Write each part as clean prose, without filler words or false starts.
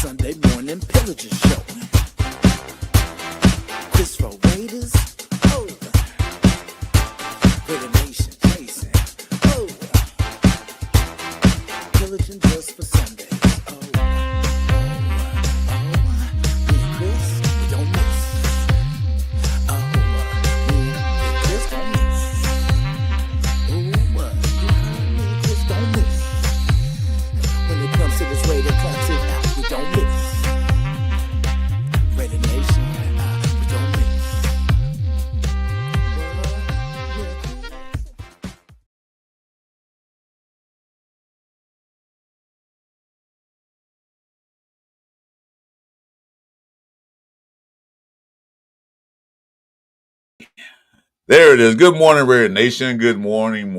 Sunday morning Pillaging show. Chris4Raiders, oh, Raider Nation chasing, oh, Pillaging just for Sundays, oh, me and Chris, we don't miss, me and Chris don't miss, me and Chris don't miss, when it comes to this Raider classic, we don't miss, Raider Nation, we don't miss. There it is. Good morning, Raider Nation. Good morning.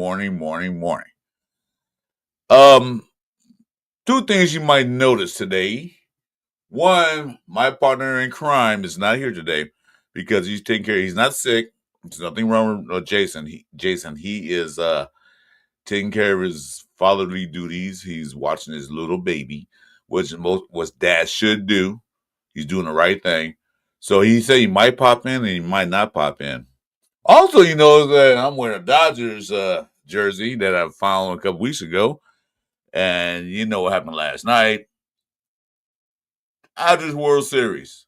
Two things you might notice today. One, my partner in crime is not here today because he's taking care. He's not sick. There's nothing wrong with Jason. He is taking care of his fatherly duties. He's watching his little baby, which dad should do. He's doing the right thing. So he said he might pop in and he might not pop in. Also, you know that I'm wearing a Dodgers jersey that I found a couple weeks ago. And you know what happened last night. Dodgers World Series.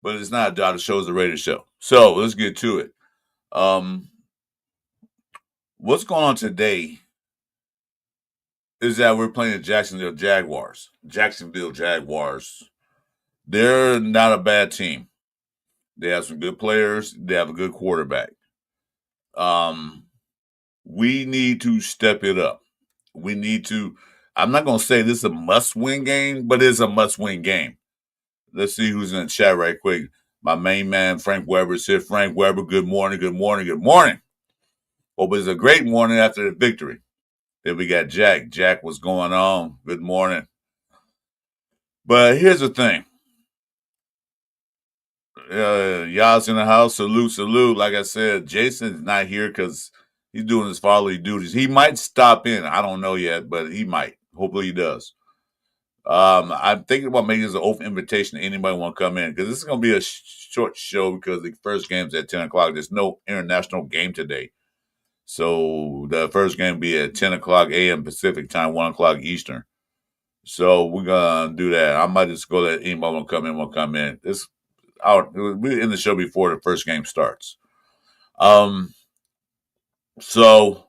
But it's not a Dodgers show, it's a Raiders show. So let's get to it. What's going on today is that we're playing the Jacksonville Jaguars. Jacksonville Jaguars. They're not a bad team. They have some good players. They have a good quarterback. We need to step it up. We need to. I'm not going to say this is a must-win game, but it's a must-win game. Let's see who's in the chat right quick. My main man, Frank Weber, is here. Frank Weber, good morning. Hope it's a great morning after the victory. Then we got Jack. Jack, what's going on? Good morning. But here's the thing. Y'all's in the house. Salute. Like I said, Jason's not here because he's doing his fatherly duties. He might stop in. I don't know yet, but he might. Hopefully he does. I'm thinking about making this an open invitation to anybody want to come in because this is going to be a short show because the first game's at 10 o'clock. There's no international game today. So the first game will be at 10 o'clock a.m. Pacific time, 1 o'clock Eastern. So we're going to do that. I might just go let anybody want to come in. We're in the show before the first game starts. So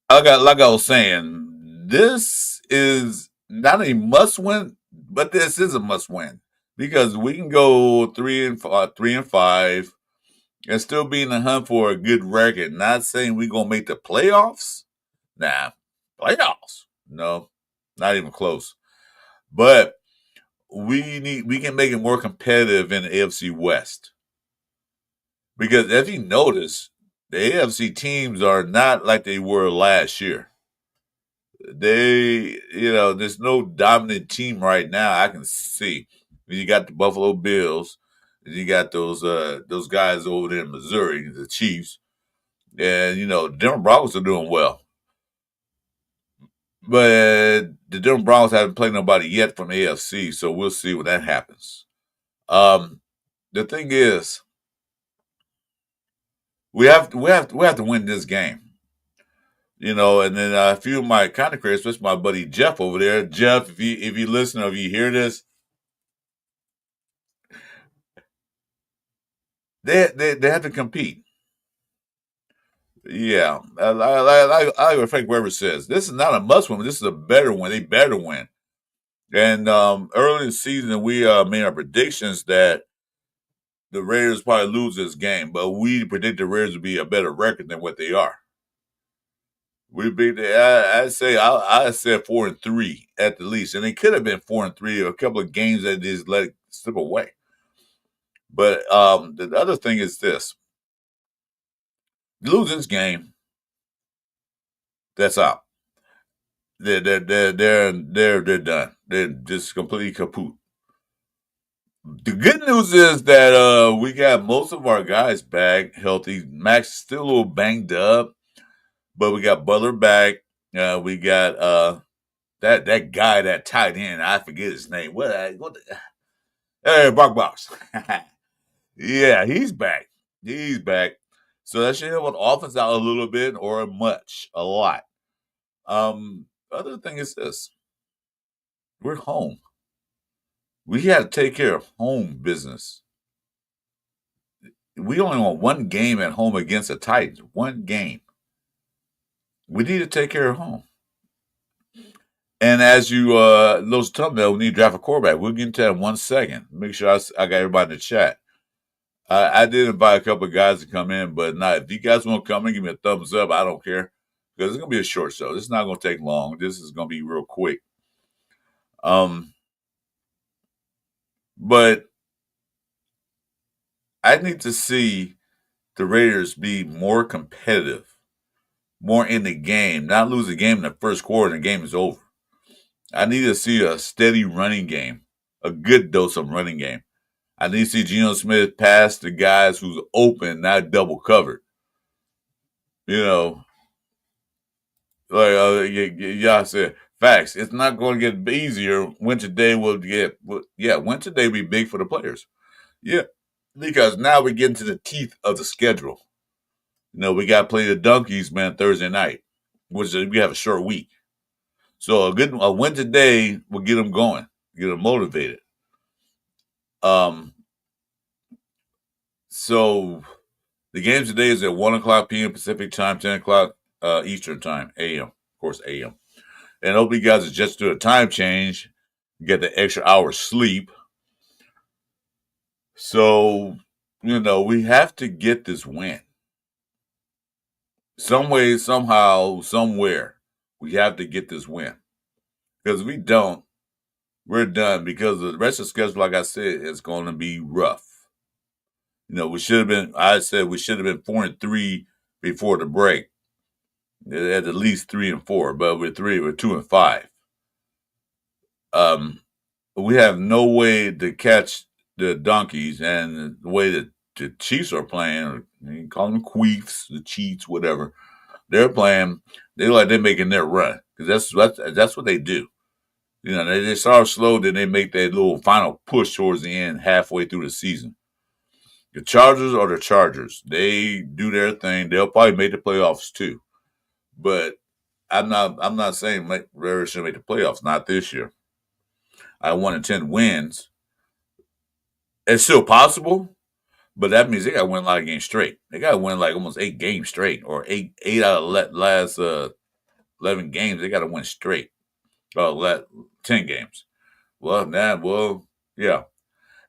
like I was saying, this is not a must win, but this is a must win because we can go 3-5 and still be in the hunt for a good record. Not saying we're gonna make the playoffs. Nah, playoffs? No, not even close. But we can make it more competitive in the AFC West. Because if you notice, the AFC teams are not like they were last year. There's no dominant team right now I can see. You got the Buffalo Bills, and you got those guys over there in Missouri, the Chiefs, and Denver Broncos are doing well. But the Denver Broncos haven't played nobody yet from AFC, so we'll see when that happens. The thing is, we have to win this game. And then a few of my content creators, especially my buddy Jeff over there. Jeff, if you listen or if you hear this, they have to compete. Yeah, like what Frank Weber says, this is not a must win. This is a better win. They better win. And early in the season, we made our predictions that the Raiders probably lose this game, but we predict the Raiders would be a better record than what they are. We beat. I said 4-3 at the least, and it could have been 4-3. A couple of games that just let it slip away. But the other thing is this: lose this game, that's out. They're done. They're just completely kaput. The good news is that we got most of our guys back healthy. Max still a little banged up. But we got Butler back. We got that guy, that tight end, I forget his name. Hey, Brock Box. Yeah, he's back. He's back. So that should help an offense out a little bit or a lot. Other thing is this: we're home. We had to take care of home business. We only want one game at home against the Titans. One game. We need to take care of home. And as you those thumbnail, we need to draft a quarterback. We'll get into that in 1 second. Make sure I got everybody in the chat. I did invite a couple of guys to come in, but not if you guys want to come in, give me a thumbs up. I don't care because it's gonna be a short show. This is not gonna take long. This is gonna be real quick. But I need to see the Raiders be more competitive, more in the game, not lose a game in the first quarter and the game is over. I need to see a steady running game, a good dose of running game. I need to see Geno Smith pass the guys who's open, not double covered. You know, like y'all said, facts. It's not going to get easier. Winter day will get, winter day will be big for the players. Yeah, because now we get into the teeth of the schedule. You know, we got to play the Donkeys, man, Thursday night, which is, we have a short week. So a winter day will get them going, get them motivated. So the game today is at 1:00 p.m. Pacific time, 10 o'clock Eastern time, a.m. Of course, a.m. And I hope you guys adjust to a time change, get the extra hour sleep. So, you know, we have to get this win. Some way, somehow, somewhere, we have to get this win. Because if we don't, we're done. Because the rest of the schedule, like I said, is going to be rough. You know, we should have been 4-3 before the break. At least 3-4, but we're 2-5. We have no way to catch the Donkeys, and the way that the Chiefs are playing, or you call them queefs, the cheats, whatever. They're playing. They're making their run because that's what they do. You know, they start slow, then they make that little final push towards the end, halfway through the season. The Chargers are the Chargers. They do their thing. They'll probably make the playoffs too. But I'm not saying Raiders should make the playoffs. Not this year. I 1-10 wins. It's still possible, but that means they got to win a lot of games straight. They got to win like almost 8 games straight, or eight out of last 11 games. They got to win straight. 10 games. Yeah.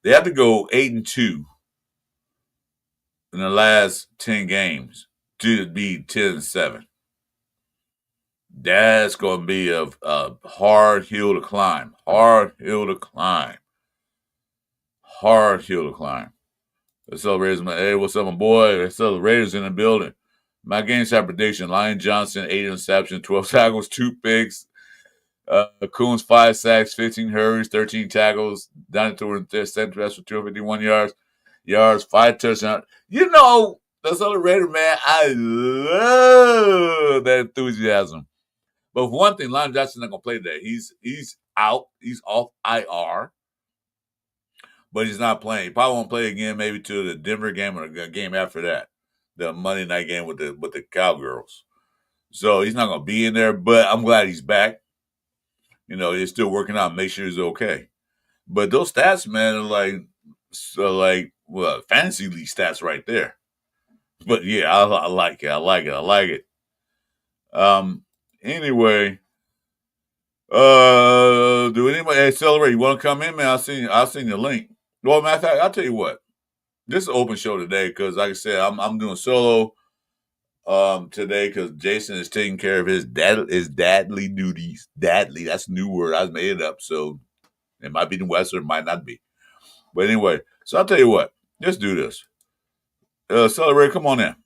They have to go 8-2 in the last 10 games to be 10-7. That's going to be a hard hill to climb. Hard hill to climb. Let's celebrate. Hey, what's up, my boy? Let's celebrate in the building. My game side prediction: Lion Johnson, 8 interceptions, 12 tackles, 2 picks. Coons, 5 sacks, 15 hurries, 13 tackles. Donator and second best for 251 yards, 5 touchdowns. You know, that's all the Raider, man. I love that enthusiasm. But for one thing, Lion Johnson's not gonna play today. He's out. He's off IR. But he's not playing. He probably won't play again, maybe to the Denver game or the game after that, the Monday night game with the Cowgirls. So he's not gonna be in there. But I'm glad he's back. You know, he's still working out, make sure he's okay. But those stats, man, are like fantasy league stats right there. But yeah, I like it. Anyway, do anybody accelerate? You want to come in, man? I'll send you a link. Well, matter of fact, I'll tell you what. This is an open show today because, like I said, I'm doing solo today because Jason is taking care of his dadly duties. Dadly, that's a new word. I made it up, so it might be the West or it might not be. But anyway, so I'll tell you what. Let's do this. Celebrate, come on in.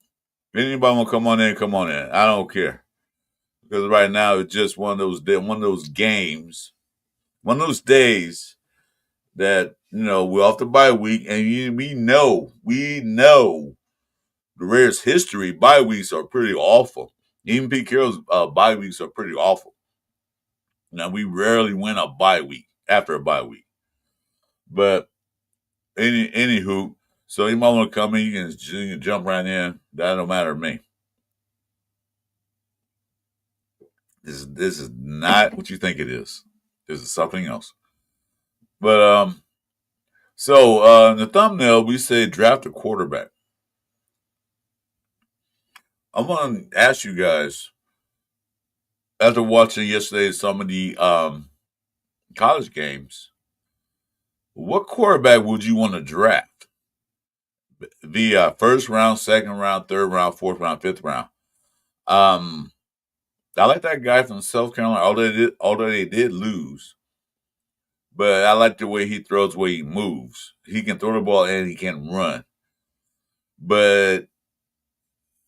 If anybody want to come on in, come on in. I don't care. Because right now it's just one of those games, one of those days that, you know, we're off the bye week, and we know the Raiders' history, bye weeks are pretty awful. Even Pete Carroll's bye weeks are pretty awful. Now we rarely win a bye week after a bye week, but anywho, so you might want to come in. You can jump right in. That don't matter to me. This is not what you think it is. This is something else. But so in the thumbnail we say draft a quarterback. I want to ask you guys, after watching yesterday some of the college games, what quarterback would you want to draft? The first round, second round, third round, fourth round, fifth round. I like that guy from South Carolina, although they did lose. But I like the way he throws, the way he moves. He can throw the ball and he can run. But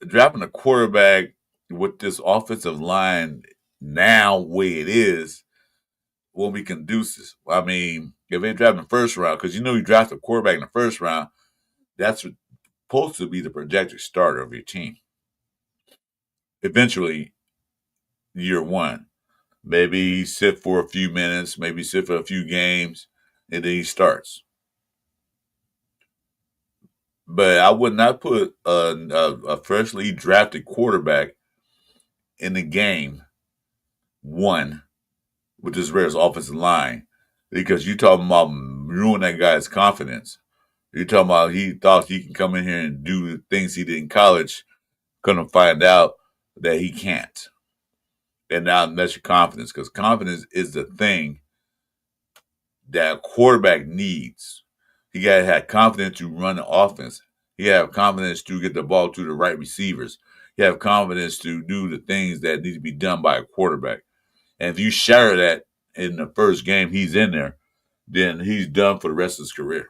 dropping a quarterback with this offensive line now, way it is, won't be conducive. I mean, if they draft in the first round, because you draft a quarterback in the first round, that's supposed to be the projected starter of your team. Eventually, year one. Maybe he sit for a few minutes, maybe sit for a few games, and then he starts. But I would not put a freshly drafted quarterback in the game one with this Raiders offensive line because you talking about ruining that guy's confidence. You're talking about he thought he can come in here and do things he did in college, gonna find out that he can't. And now that's your confidence, because confidence is the thing that a quarterback needs. He got to have confidence to run the offense. He have confidence to get the ball to the right receivers. He have confidence to do the things that need to be done by a quarterback. And if you shatter that in the first game he's in there, then he's done for the rest of his career.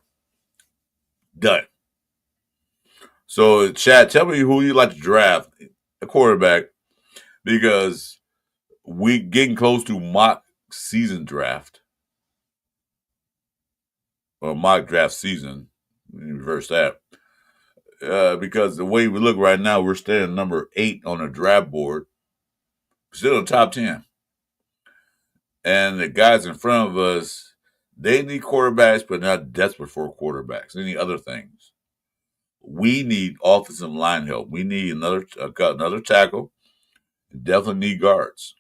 Done. So, Chad, tell me who you like to draft a quarterback, because we getting close to mock season draft or mock draft season. Reverse that. Because the way we look right now, we're standing number 8 on the draft board, still in the top 10. And the guys in front of us, they need quarterbacks, but not desperate for quarterbacks. They need other things. We need offensive line help. We need another tackle. Definitely need guards.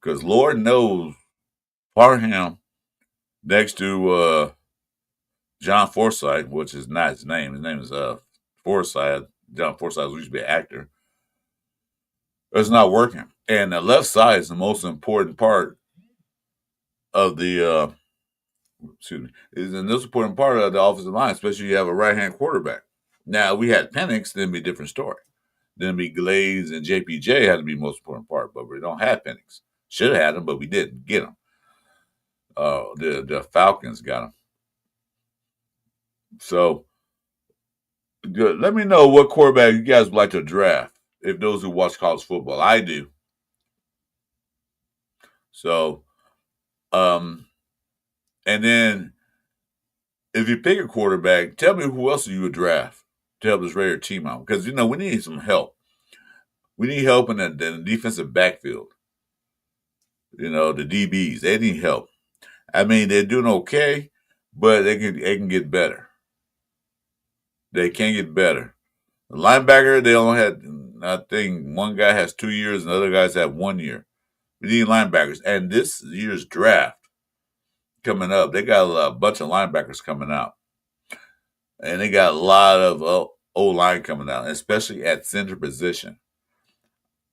Because Lord knows Parham next to John Forsythe, which is not his name. His name is Forsythe. John Forsythe used to be an actor. It's not working. And the left side is the most important part of the is the most important part of the offensive line, especially if you have a right-hand quarterback. Now, we had Penix, then it'd be a different story. Then it'd be Glaze and JPJ had to be the most important part, but we don't have Penix. Should have had him, but we didn't get him. The Falcons got him. So, good. Let me know what quarterback you guys would like to draft, if those who watch college football. I do. So, and then if you pick a quarterback, tell me who else you would draft to help this Raider team out. Because, we need some help. We need help in the defensive backfield. The DBs, they need help. I mean, they're doing okay, but they can get better. They can get better. The linebacker, they only had, I think, one guy has 2 years and the other guys have 1 year. We need linebackers. And this year's draft coming up, they got a bunch of linebackers coming out. And they got a lot of O-line coming out, especially at center position.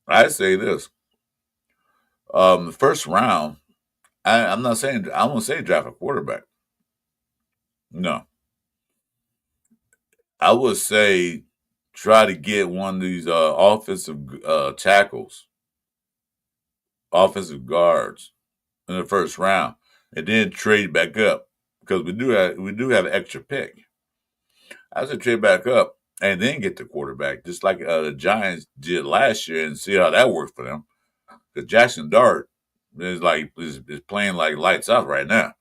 I say this. The first round, I won't say draft a quarterback. No. I would say try to get one of these offensive tackles, offensive guards in the first round, and then trade back up, because we do have an extra pick. I say trade back up and then get the quarterback, just like the Giants did last year, and see how that worked for them. Because Jackson Dart is playing like lights out right now.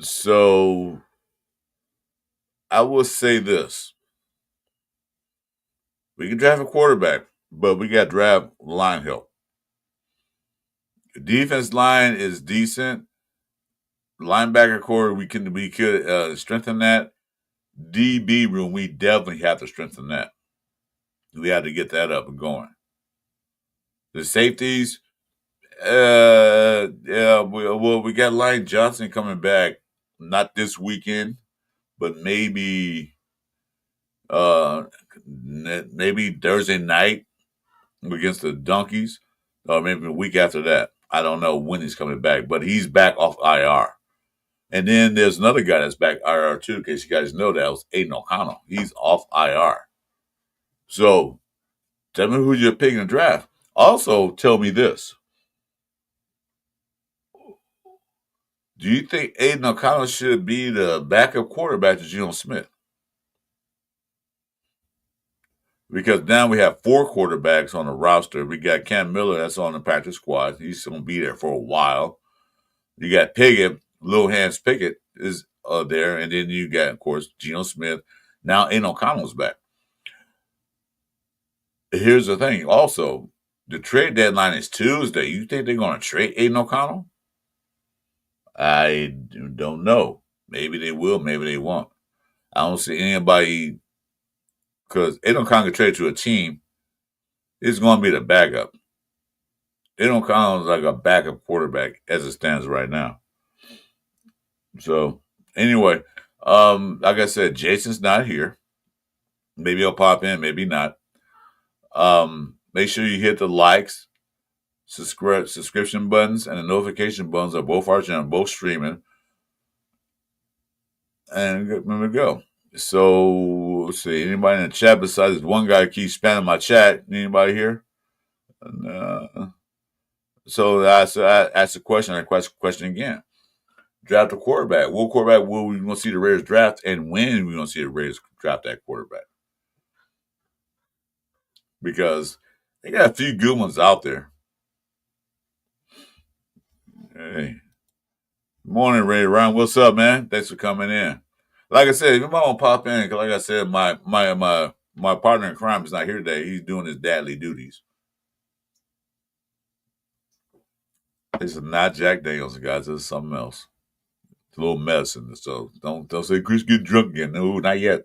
So I will say this: we can draft a quarterback, but we got to draft line help. Defense line is decent. Linebacker core, we could strengthen that. DB room, we definitely have to strengthen that. We have to get that up and going. The safeties, yeah, we got Lane Johnson coming back, not this weekend, but maybe Thursday night against the Donkeys, or maybe a week after that. I don't know when he's coming back, but he's back off IR. And then there's another guy that's back IR too, in case you guys know that was Aiden O'Connell. He's off IR. So tell me who you're picking to draft. Also, tell me this. Do you think Aiden O'Connell should be the backup quarterback to Geno Smith? Because now we have 4 quarterbacks on the roster. We got Cam Miller that's on the practice squad. He's going to be there for a while. You got Pickett, Lil Hans Pickett is there. And then you got, of course, Geno Smith. Now Aiden O'Connell's back. Here's the thing. Also, the trade deadline is Tuesday. You think they're going to trade Aiden O'Connell? I don't know. Maybe they will. Maybe they won't. I don't see anybody, because Aiden O'Connell can trade to a team. It's going to be the backup. Aiden O'Connell is like a backup quarterback as it stands right now. So, anyway, like I said, Jason's not here. Maybe he'll pop in, maybe not. Make sure you hit the likes, subscription buttons, and the notification buttons are both our channel, both streaming. And remember to go. So let's see. Anybody in the chat besides this one guy keeps spamming my chat? Anybody here? So I asked the question. I asked the question again. Draft a quarterback. What quarterback will we going to see the Raiders draft, and when are we going to see the Raiders draft that quarterback? Because they got a few good ones out there. Hey. Morning, Ray Ryan. What's up, man? Thanks for coming in. Like I said, if you might want to pop in, because like I said, my partner in crime is not here today. He's doing his dadly duties. This is not Jack Daniels, guys. This is something else. It's a little medicine. So don't say Chris get drunk again. No, not yet.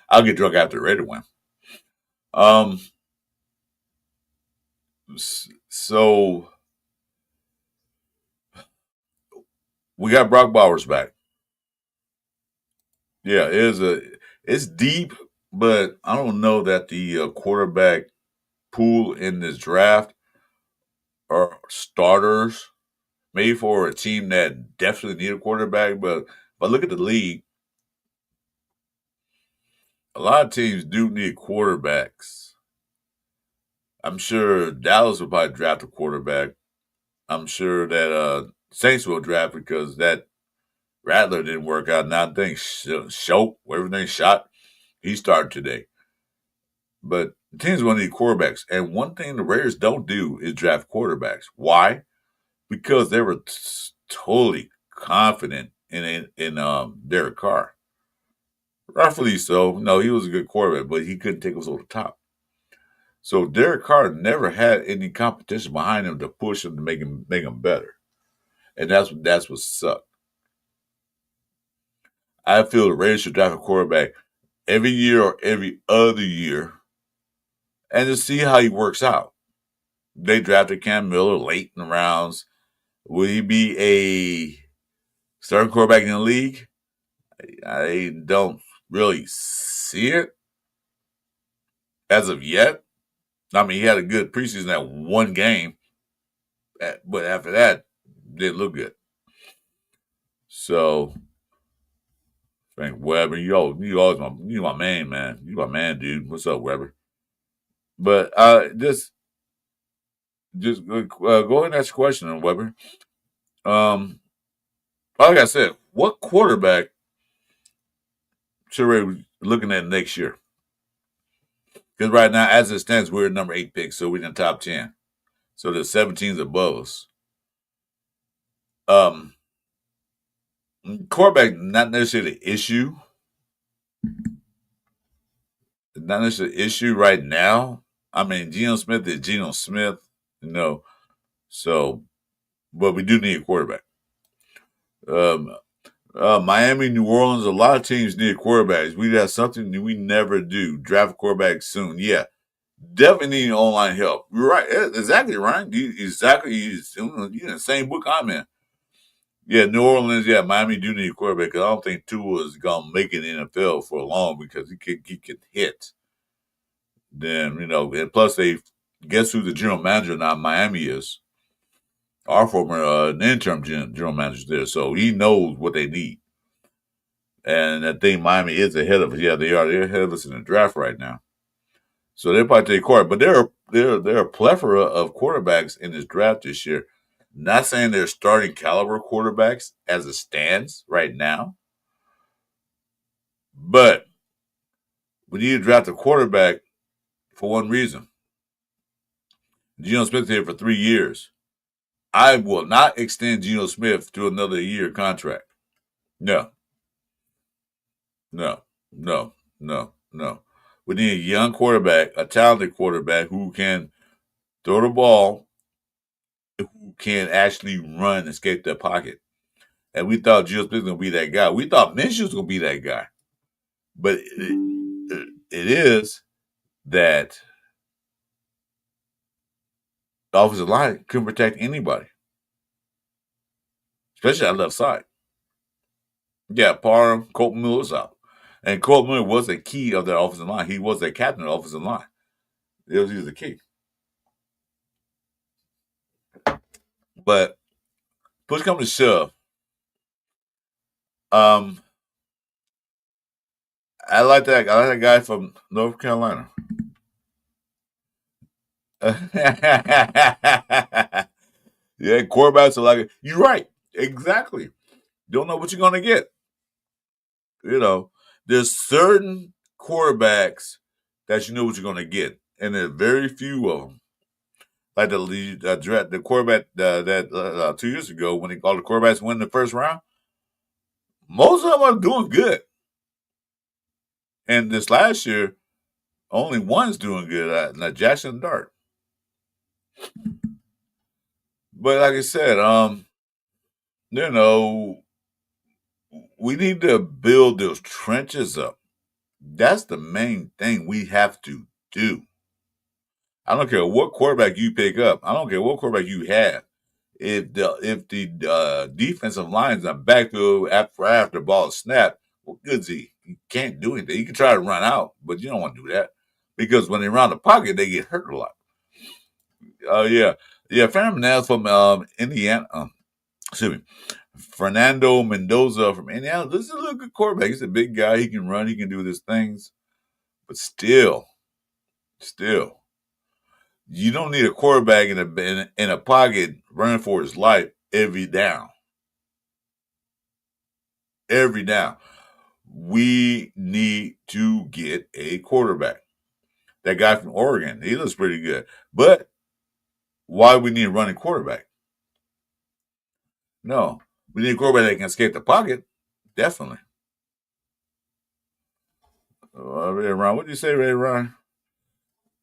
I'll get drunk after the Raider win. So we got Brock Bowers back. Yeah, it's deep, but I don't know that the quarterback pool in this draft are starters. Maybe for a team that definitely need a quarterback, but if I look at the league, a lot of teams do need quarterbacks. I'm sure Dallas will probably draft a quarterback. I'm sure that Saints will draft because that Rattler didn't work out. Now I think Schultz, everything shot, he started today. But teams want to need quarterbacks. And one thing the Raiders don't do is draft quarterbacks. Why? Because they were totally confident in Derek Carr. Rightfully so. No, he was a good quarterback, but he couldn't take us over the top. So Derek Carr never had any competition behind him to push him to make him better. And that's what sucked. I feel the Raiders should draft a quarterback every year or every other year and to see how he works out. They drafted Cam Miller late in the rounds. Will he be a starting quarterback in the league? I don't really see it as of yet. I mean, he had a good preseason at one game, but after that, didn't look good. So, Frank Weber, you always my man. You my man, dude. What's up, Weber? But just go ahead and ask a question, Weber. Like I said, what quarterback should we be looking at next year? Because right now, as it stands, we're number 8 pick, so we're in the top 10. So there's 17s above us. Quarterback, not necessarily the issue. Not necessarily the issue right now. I mean, Geno Smith is Geno Smith. You know, So, but we do need a quarterback. Miami, New Orleans, a lot of teams need quarterbacks. We got something that we never do. Draft a quarterback soon. Yeah. Definitely need online help. You're right. Exactly, Ryan. Exactly. You're in the same book I'm in. Yeah, New Orleans, yeah, Miami do need a quarterback because I don't think Tua is going to make it in the NFL for long because he could hit. Then, and plus guess who the general manager now Miami is? Our former interim general manager there. So he knows what they need. And I think Miami is ahead of us. Yeah, they are. They're ahead of us in the draft right now. So they'll probably take quarterback. But there are a plethora of quarterbacks in this draft this year. Not saying they're starting caliber quarterbacks as it stands right now. But we need to draft a quarterback for one reason. Geno Smith here for 3 years. I will not extend Geno Smith to another year contract. No. No. No. No. No. We need a young quarterback, a talented quarterback who can throw the ball, who can actually run and escape the pocket. And we thought Geno Smith was going to be that guy. We thought Minshew was going to be that guy. But it is that the offensive line couldn't protect anybody, especially on the left side. Yeah, Parham, Colton Miller's out. And Colton Miller was a key of that offensive line. He was a captain of the offensive line. He was the key. But push comes to shove. I like that. I like that guy from North Carolina. Yeah, quarterbacks are like, you're right. Exactly. Don't know what you're going to get. There's certain quarterbacks that you know what you're going to get, and there's very few of them. Like the quarterback that 2 years ago when all the quarterbacks win the first round, most of them are doing good. And this last year, only one's doing good. Like Jackson Dart. But like I said, we need to build those trenches up. That's the main thing we have to do. I don't care what quarterback you pick up. I don't care what quarterback you have. If the defensive line's on backfield after the ball is snapped, well, good's he? You can't do anything. You can try to run out, but you don't want to do that because when they run the pocket, they get hurt a lot. Fernando from Indiana. Excuse me. Fernando Mendoza from Indiana. This is a little good quarterback. He's a big guy. He can run. He can do his things. But still, you don't need a quarterback in a pocket running for his life every down. Every down. We need to get a quarterback. That guy from Oregon, he looks pretty good. But why do we need a running quarterback? No. We need a quarterback that can escape the pocket. Definitely. Ray Ryan. What did you say, Ray Ryan?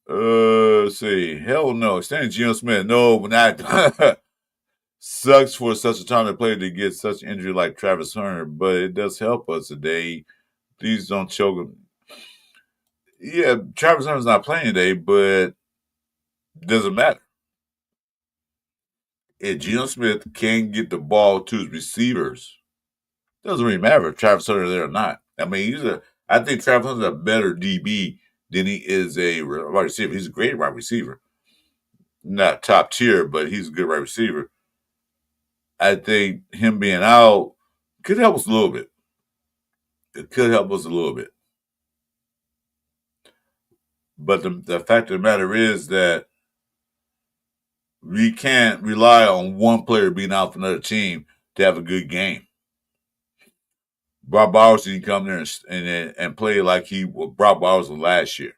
Let's see. Hell no. Standing Geno Smith. No, not. Sucks for such a talented player to get such injury like Travis Hunter, but it does help us today. Please don't choke him. Yeah, Travis Hunter's not playing today, but it doesn't matter. If Geno Smith can get the ball to his receivers, it doesn't really matter if Travis Hunter is there or not. I mean, I think Travis Hunter's a better DB than he is a wide receiver. He's a great wide receiver. Not top tier, but he's a good wide receiver. I think him being out could help us a little bit. It could help us a little bit. But the fact of the matter is that we can't rely on one player being out for another team to have a good game. Brock Bowers didn't come there and play like Brock Bowers was last year.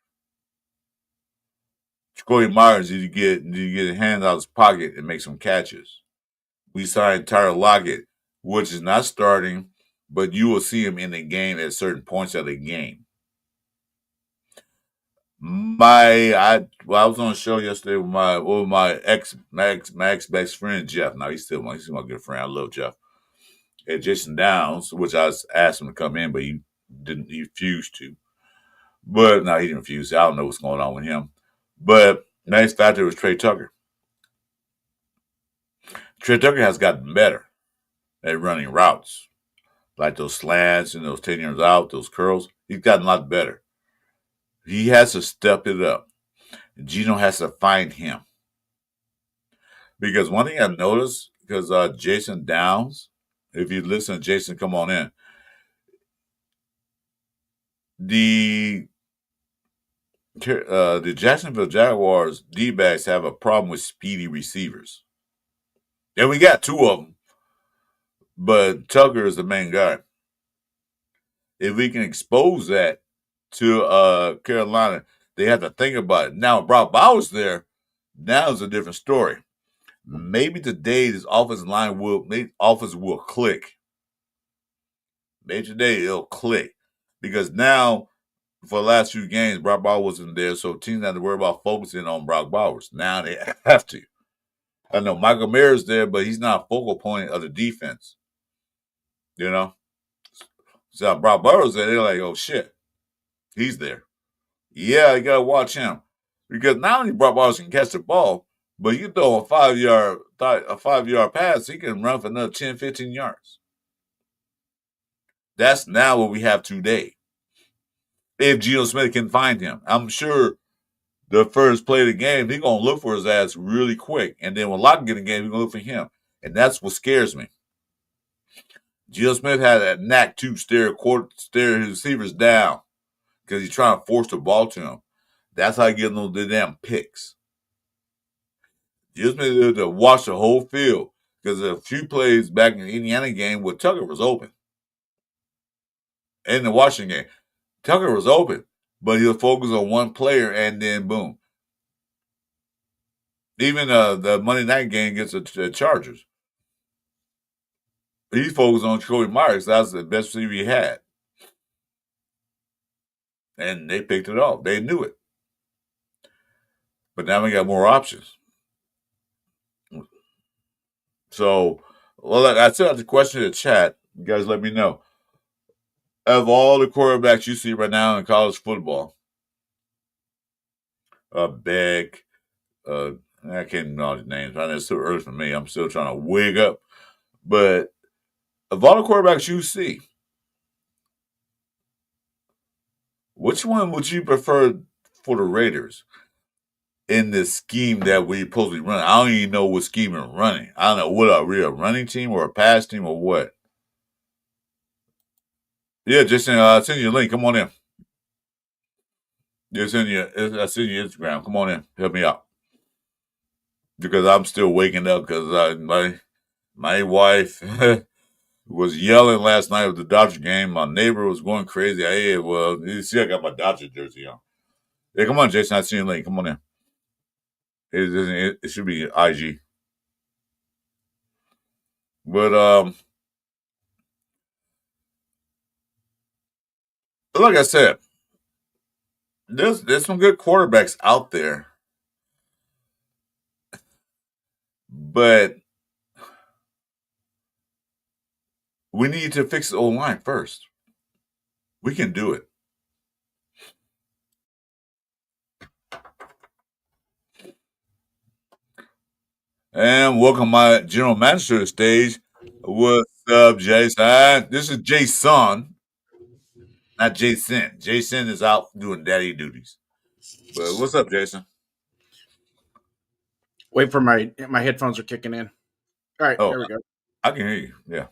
Jacoby Myers need to get his hands out of his pocket and make some catches. We signed Tyler Lockett, which is not starting, but you will see him in the game at certain points of the game. I was on a show yesterday with my ex best friend Jeff. Now he's still my good friend. I love Jeff. And Jason Downs, which asked him to come in, but he didn't. He refused to. But no, he didn't refuse. I don't know what's going on with him. But next factor was Trey Tucker. Trey Tucker has gotten better at running routes, like those slants and those 10 yards out, those curls. He's gotten a lot better. He has to step it up. Gino has to find him. Because one thing I've noticed, because Jason Downs, if you listen to Jason, come on in, the Jacksonville Jaguars D-backs have a problem with speedy receivers. And we got two of them, but Tucker is the main guy. If we can expose that to Carolina, they have to think about it. Now, Brock Bowers there, now is a different story. Maybe today this offensive line will click. Maybe today it'll click. Because now, for the last few games, Brock Bowers wasn't there, so teams have to worry about focusing on Brock Bowers. Now they have to. I know Michael Mayer's there, but he's not a focal point of the defense. You know? So Brock Bowers there, they're like, oh shit, he's there. Yeah, you gotta watch him. Because not only Brock Bowers can catch the ball, but you throw a 5-yard pass, he can run for another 10, 15 yards. That's now what we have today. If Geno Smith can find him. I'm sure the first play of the game, he's going to look for his ass really quick. And then when Locke get in the game, he's going to look for him. And that's what scares me. Geno Smith had that knack to stare his receivers down because he's trying to force the ball to him. That's how he gets those damn picks. Geno Smith had to watch the whole field because a few plays back in the Indiana game where Tucker was open. In the Washington game, Tucker was open, but he'll focus on one player and then boom. Even the Monday night game against the Chargers, he focused on Troy Myers. That was the best receiver he had. And they picked it off. They knew it. But now we got more options. So, well, I still have the question in the chat. You guys let me know. Of all the quarterbacks you see right now in college football, Beck, I can't even know all these names. I know it's too early for me. I'm still trying to wig up. But of all the quarterbacks you see, which one would you prefer for the Raiders in this scheme that we supposedly run? I don't even know what scheme we're running. I don't know what are we, a running team or a pass team or what? Yeah, just send you a link. Come on in. I send you Instagram. Come on in. Help me out. Because I'm still waking up because my wife was yelling last night with the Dodger game. My neighbor was going crazy. Hey, well, you see, I got my Dodger jersey on. Hey, come on, Jason. I see you link. Come on in. It should be IG. But like I said, there's some good quarterbacks out there, but we need to fix the O-line first. We can do it. And welcome my general manager to the stage. What's up, Jason? This is Jason, not Jason. Jason is out doing daddy duties. But what's up, Jason? Wait for my headphones are kicking in. All right, there we go. I can hear you. Yeah.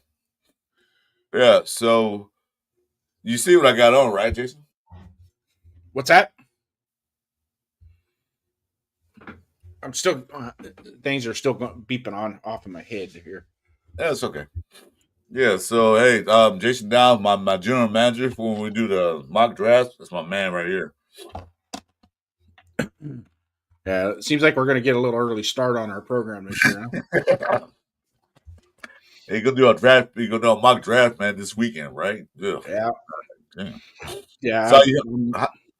Yeah, so you see what I got on, right, Jason? What's that? I'm still things are still beeping on off in my head here. That's okay. Yeah, so hey, Jason Downs, my general manager for when we do the mock drafts. That's my man right here. Yeah, it seems like we're going to get a little early start on our program this year. Huh? Hey, go do a draft. You go do a mock draft, man, this weekend, right? Ugh. Yeah. Damn. Yeah. So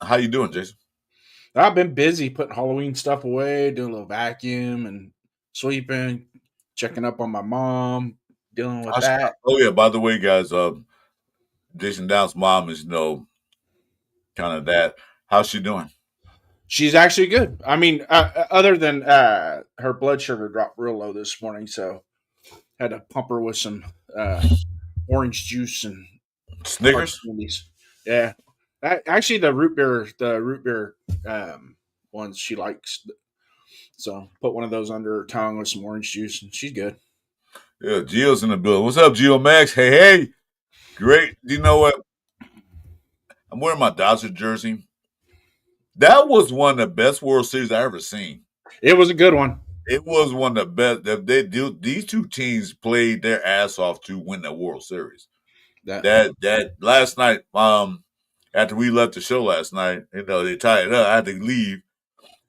how you doing, Jason? I've been busy putting Halloween stuff away, doing a little vacuum and sweeping, checking up on my mom, dealing with that. Oh yeah, by the way, guys, Jason Downs' mom is kind of that. How's she doing? She's actually good. I mean, other than her blood sugar dropped real low this morning, so had to pump her with some orange juice and hard Snickers? candies. Yeah, actually, the root beer ones she likes. So put one of those under her tongue with some orange juice, and she's good. Yeah, Gio's in the building. What's up, Gio Max? Hey, hey. Great. You know what? I'm wearing my Dodger jersey. That was one of the best World Series I ever seen. It was a good one. It was one of the best. These two teams played their ass off to win the World Series. That last night, after we left the show last night, they tied it up. I had to leave.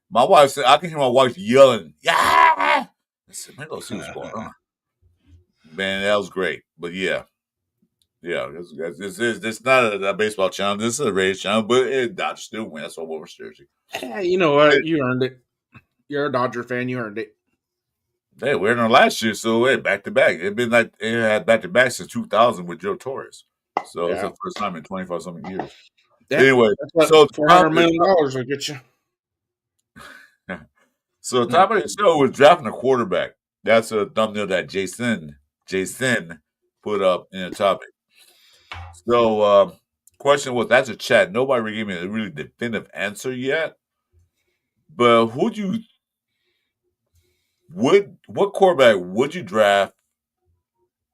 My wife said, I can hear my wife yelling, "Yeah!" I said, "Man, go see what's going on." Man, that was great. But yeah, it's not a baseball channel. This is a Rays channel, but Dodgers still win. That's all World Series. You know what? You earned it. You're a Dodger fan. You earned it. Hey, we're in our last year, so back to back. It's been like it had back to back since 2000 with Joe Torres. So it's the first time in 25 something years. Yeah, anyway, so $400 million will get you. So the top of the show was drafting a quarterback. That's a thumbnail that Jason put up in the topic. So question was, that's a chat. Nobody really gave me a really definitive answer yet. But what quarterback would you draft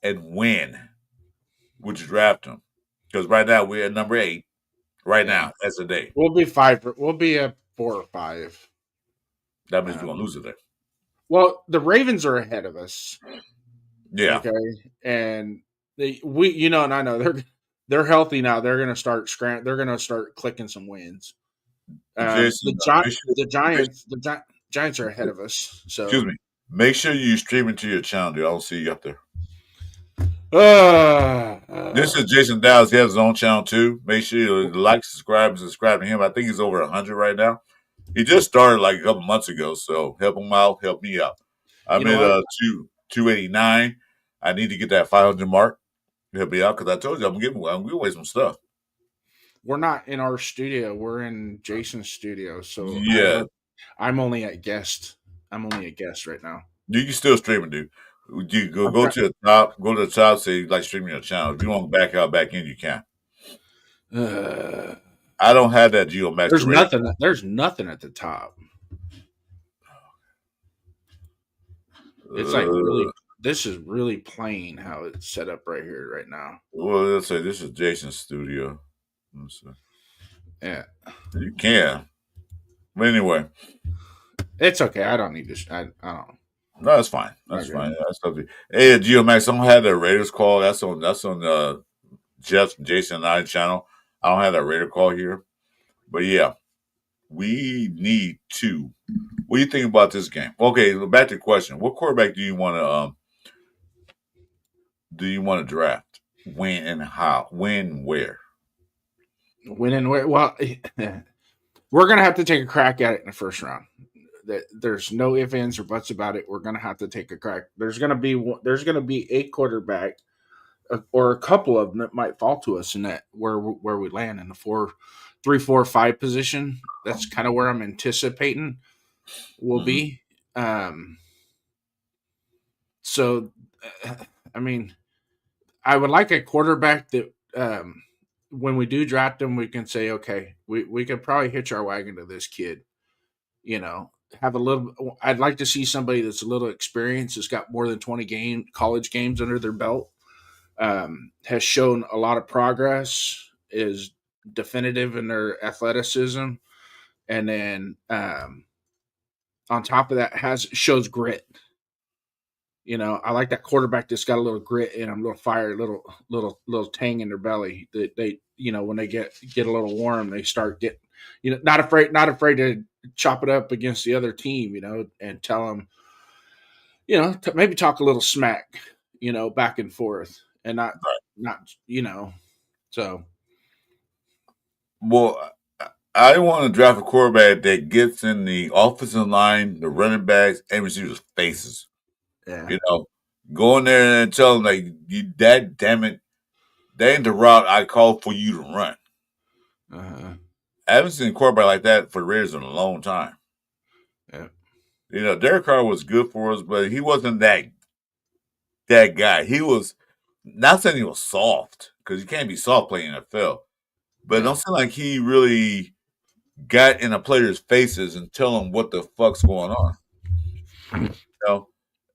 and when would you draft him? Because right now we're at number 8. Right now, as a day. We'll be 5. We'll be at 4 or 5. That means we're gonna lose it there. Well, the Ravens are ahead of us. Yeah. Okay. And and I know they're healthy now. They're gonna start They're gonna start clicking some wins. The Giants are ahead of us. So excuse me. Make sure you stream into your channel, dude. I don't see you up there. This is Jason Downs. He has his own channel too. Make sure you like, subscribe to him. I think he's over 100 right now. He just started like a couple months ago, so help him out, help me out. I'm at 289. I need to get that 500 mark. Help me out because I told you I'm giving away some stuff. We're not in our studio. We're in Jason's studio. So yeah, I'm only at guest. I'm only a guest right now. You can still stream it, dude. You go to the top. Go to the top. Say you like streaming your channel. If you want to back in, you can. I don't have that GeoMax. There's nothing at the top. It's like really. This is really plain how it's set up right here, right now. Well, let's say this is Jason's studio. Yeah, you can. But anyway, it's okay. I don't need to. I don't. No, that's fine. That's fine. That's something. Hey, GeoMax, I don't have the Raiders call. That's on Jeff, Jason, and I channel. I don't have that Raider call here. But yeah, we need to. What do you think about this game? Okay, back to the question. What quarterback do you want to draft? When and how? When, where? When and where? Well, we're gonna have to take a crack at it in the first round. There's no ifs, ands, or buts about it. We're gonna have to take a crack. There's gonna be a quarterback or a couple of them that might fall to us in that where we land in the 3, 4, 5 position. That's kind of where I'm anticipating will be. So, I mean, I would like a quarterback that when we do draft them, we can say, okay, we could probably hitch our wagon to this kid. Have a little. I'd like to see somebody that's a little experienced, has got more than 20 college games under their belt, has shown a lot of progress, is definitive in their athleticism, and then on top of that shows grit. I like that quarterback that's got a little grit in them, a little fire, little tang in their belly. That they when they get a little warm, they start getting not afraid to chop it up against the other team, and tell them, maybe talk a little smack, back and forth, and not. So. Well, I want to draft a quarterback that gets in the offensive line, the running backs, and receivers' faces. Yeah. You know, go in there and tell them, like, you, that damn it, that ain't the route I called for you to run. Uh-huh. I haven't seen a quarterback like that for the Raiders in a long time. Yeah. You know, Derek Carr was good for us, but he wasn't that guy. He was not saying he was soft, because you can't be soft playing NFL, but it Yeah. don't seem like he really got in the players' faces and tell them what the fuck's going on. You know,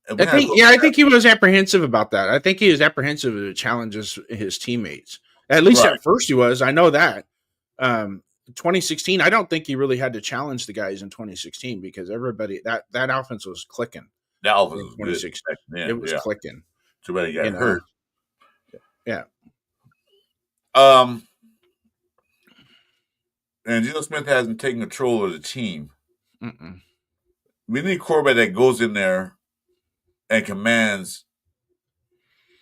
and we I had to think, go. yeah, I think he was apprehensive about that. I think he was apprehensive of the challenges his teammates. At least Right. at first he was. I know that. 2016, I don't think he really had to challenge the guys in 2016 because everybody that offense was clicking That offense in was good 2016. back It then. was Yeah. clicking, Too bad he got you know. hurt. Yeah. And Geno Smith hasn't taken control of the team. Mm-mm. We need a quarterback that goes in there and commands,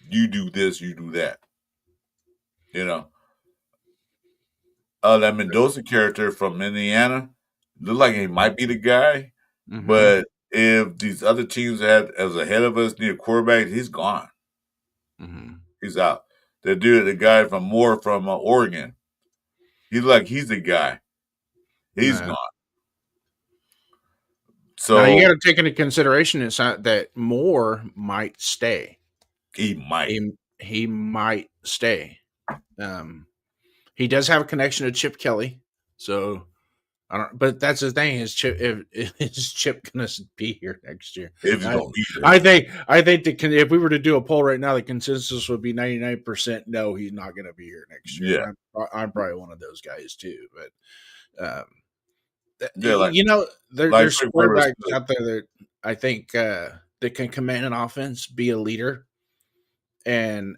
you do this, you do that. You know, that Mendoza character from Indiana looked like he might be the guy, Mm-hmm. but if these other teams had as ahead of us need a quarterback, he's gone. Mm-hmm. He's out. The guy from Moore from Oregon, he's the guy. He's No. gone. Now you So got to take into consideration that Moore might stay. he might. He might stay. He does have a connection to Chip Kelly, so I don't. But that's the thing: is Chip gonna be here next year? If he's gonna be there. I think if we were to do a poll right now, the consensus would be 99% no, he's not gonna be here next year. Yeah. I'm probably one of those guys too. But Yeah, like there's Rick Rivers quarterbacks out there that I think that can command an offense, be a leader, and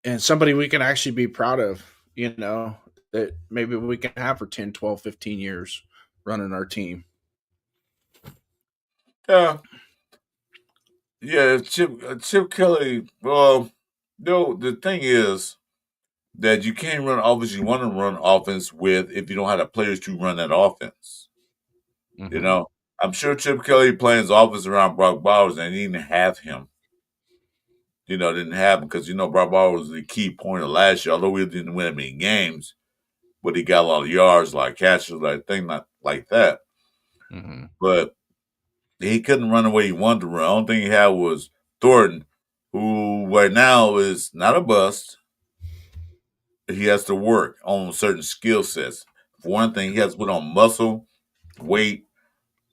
and somebody we can actually be proud of, that maybe we can have for 10, 12, 15 years running our team. Yeah. Yeah, Chip Kelly, well, no, the thing is that you can't run offense you want to run offense with if you don't have the players to run that offense. Mm-hmm. You know, I'm sure Chip Kelly plans offense around Brock Bowers and he didn't have him. Didn't have him because, Brock Bowers was the key point of last year, although we didn't win many games, but he got a lot of yards, like catches, like things like that. Mm-hmm. But he couldn't run the way he wanted to run. The only thing he had was Thornton, who right now is not a bust. He has to work on certain skill sets. For one thing, he has to put on muscle, weight,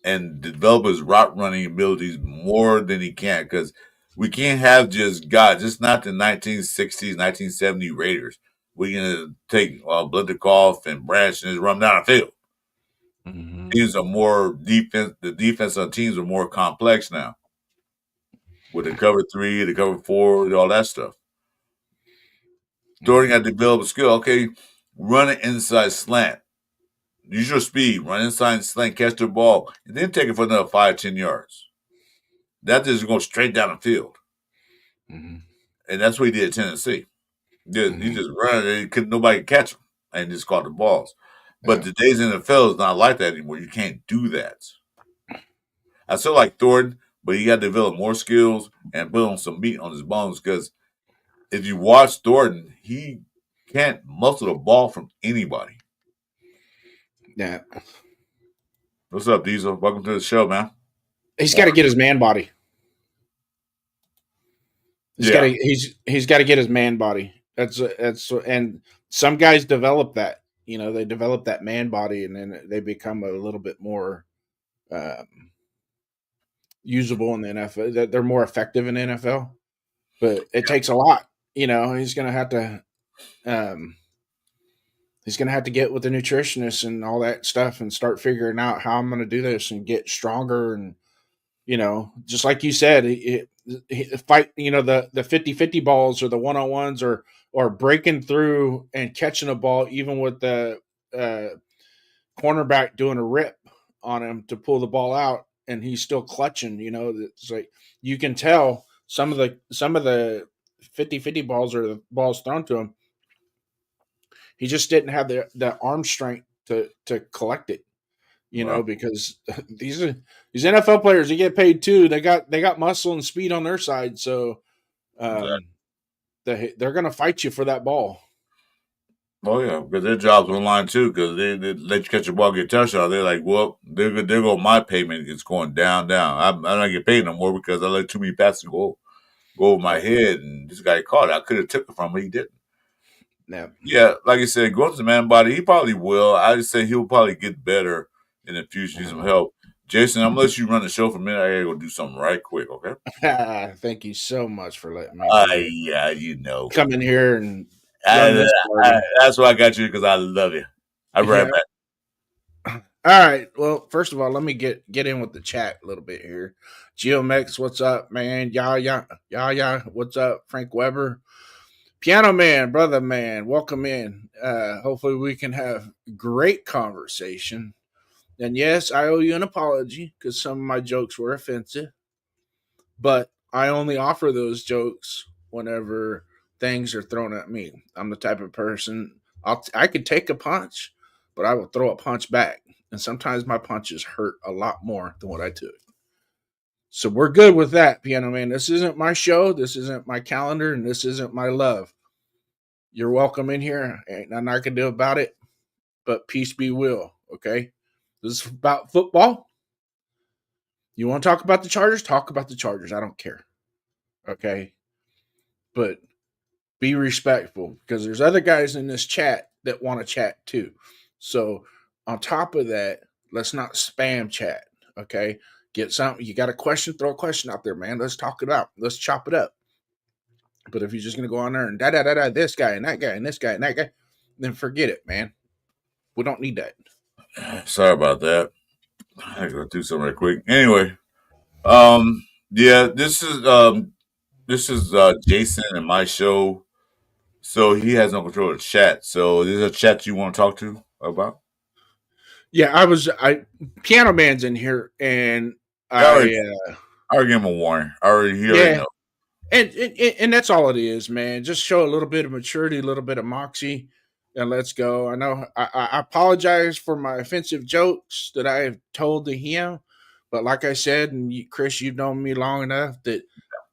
and develop his route running abilities more than he can, because we can't have just not the 1960s, 1970 Raiders. We're going to take Blitikoff and Branch and just run down the field. Mm-hmm. Teams are more defense. The defensive teams are more complex now, with the cover 3, the cover 4, all that stuff. Thornton got to develop a skill. Okay, run an inside slant. Use your speed. Run inside slant, catch the ball, and then take it for another 5, 10 yards. That just goes straight down the field. Mm-hmm. And that's what he did at Tennessee. He just ran and nobody could catch him and just caught the balls. But today's NFL is not like that anymore. You can't do that. I still like Thornton, but he got to develop more skills and put on some meat on his bones, because if you watch Thornton, he can't muscle the ball from anybody. Yeah. What's up, Diesel? Welcome to the show, man. He's got to get his man body. He's got to get his man body. That's and some guys develop that. They develop that man body, and then they become a little bit more usable in the NFL. They're more effective in the NFL, but it takes a lot. He's going to have to. He's going to have to get with the nutritionist and all that stuff and start figuring out how I'm going to do this and get stronger. And, just like you said, fight, the 50-50 balls or the one-on-ones or breaking through and catching a ball, even with the cornerback doing a rip on him to pull the ball out, and he's still clutching. It's like you can tell some of the 50-50 balls or the balls thrown to him. He just didn't have the arm strength to collect it. Wow. Because these NFL players, they get paid too. They got muscle and speed on their side, so they're going to fight you for that ball. Oh yeah, because their job's on line too. Because they let you catch a ball, get a touchdown. They're like, well, there go my payment. It's going down. I don't get paid no more because I let too many passes go over my head, and this guy caught it. I could have took it from him, he didn't. Yeah, like you said, growth to the man body, he probably will. I just say he'll probably get better in the future. Need some help. Jason, I'm gonna let you run the show for a minute. I gotta go do something right quick, okay? Thank you so much for letting me yeah, come in here and that's why I got you, because I love you. I'll be right back. All right. Well, first of all, let me get in with the chat a little bit here. Geomex, what's up, man? Yeah. What's up, Frank Weber? Piano Man, brother man, welcome in. Hopefully we can have great conversation. And yes, I owe you an apology because some of my jokes were offensive. But I only offer those jokes whenever things are thrown at me. I'm the type of person, I could take a punch, but I will throw a punch back. And sometimes my punches hurt a lot more than what I took. So we're good with that, Piano Man. This isn't my show. This isn't my calendar. And this isn't my love. You're welcome in here. Ain't nothing I can do about it. But peace be will, okay? This is about football. You want to talk about the Chargers? Talk about the Chargers. I don't care. Okay? But be respectful because there's other guys in this chat that want to chat too. So on top of that, let's not spam chat, okay? Get something. You got a question? Throw a question out there, man. Let's talk it out. Let's chop it up. But if you're just going to go on there and this guy and that guy and this guy and that guy, then forget it, man. We don't need that. Sorry about that. I gotta do something right quick. Anyway, yeah, this is Jason and my show, so he has no control of the chat. So there's a chat you want to talk to about? Yeah, Piano Man's in here, and I already gave him a warning. He already know. And that's all it is, man. Just show a little bit of maturity, a little bit of moxie, and let's go. I know I apologize for my offensive jokes that I have told to him, but like I said, and Chris, you've known me long enough that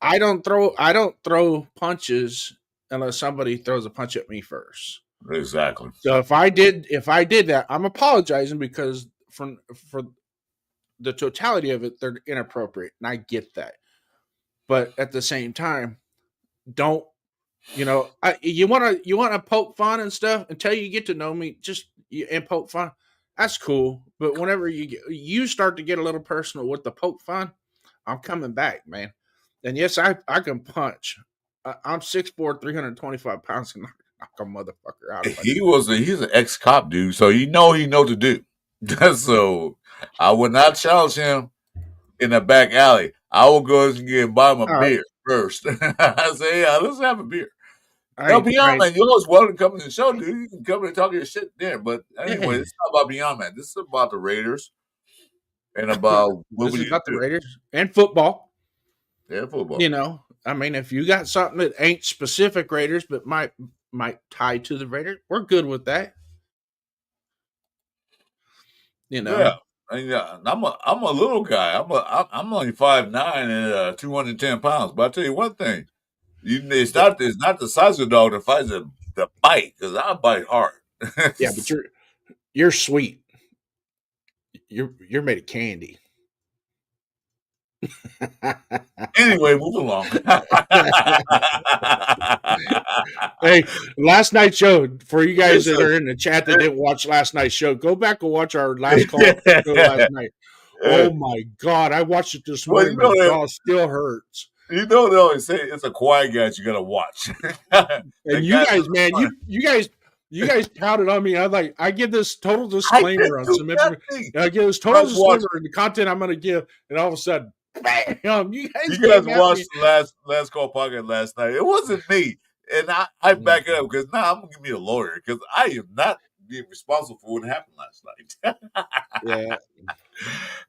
I don't throw punches unless somebody throws a punch at me first. Exactly. So if I did that, I'm apologizing because for the totality of it, they're inappropriate, and I get that. But at the same time, don't you want to poke fun and stuff until you get to know me, and poke fun. That's cool. But whenever you start to get a little personal with the poke fun, I'm coming back, man. And yes, I can punch. I'm 6'4", 325 pounds, and knock a motherfucker out. He's an ex-cop dude, so he know to do. So I would not challenge him in the back alley. I will go and buy him a beer first. I say, yeah, let's have a beer. Beyond Man, you're always welcome to come to the show, dude. You can come and talk your shit there. But anyway, it's not about Beyond Man. This is about the Raiders and about this is about the Raiders and football. Yeah, football. I mean, if you got something that ain't specific Raiders but might tie to the Raiders, we're good with that. Yeah. I'm a little guy. I'm only 5'9" and 210 pounds. But I tell you one thing, it's not the size of the dog that fights the bite, because I bite hard. Yeah, but you're sweet. You're made of candy. Anyway, move along. Hey, last night's show, for you guys that are in the chat that didn't watch last night's show, go back and watch our last call last night. Oh my God, I watched it this morning. My jaw still hurts. They always say it's a quiet guy you gotta watch. And you guys, man, you guys pouted on me. I give this total disclaimer on some information. I give this total disclaimer in the content I'm gonna give, and all of a sudden, bam! You guys watched the last call podcast last night. It wasn't me, and I back it up because I'm gonna give me a lawyer because I am not being responsible for what happened last night. Yeah,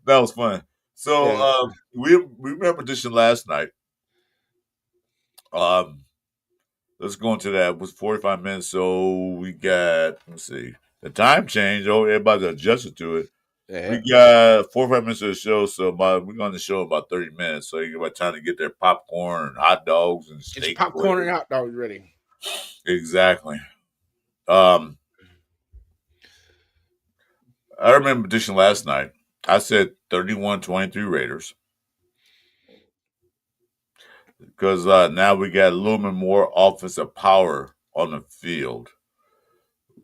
that was fun. So we made a petition last night. The let's go into that. It was 45 minutes, so we got, let's see, the time change. Oh, everybody adjusted to it. Yeah. We got 45 minutes of the show, so we're on the show about 30 minutes, so you got time to get their popcorn and hot dogs and steak. It's popcorn and hot dogs ready. Exactly. I remember prediction last night. I said 31-23 Raiders. Because now we got a little bit more offensive power on the field.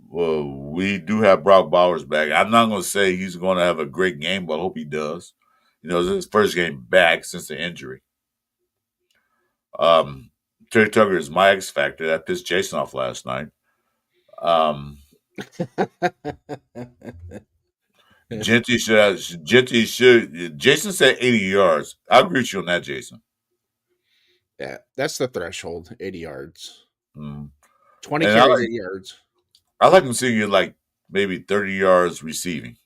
Well, we do have Brock Bowers back. I'm not going to say he's going to have a great game, but I hope he does. You know, it's his first game back since the injury. Terry Tucker is my X factor. That pissed Jason off last night. Genty should. Jason said 80 yards. I agree with you on that, Jason. Yeah, that's the threshold, 80 yards. 20 And carries, 80 yards. I like him seeing you like maybe 30 yards receiving.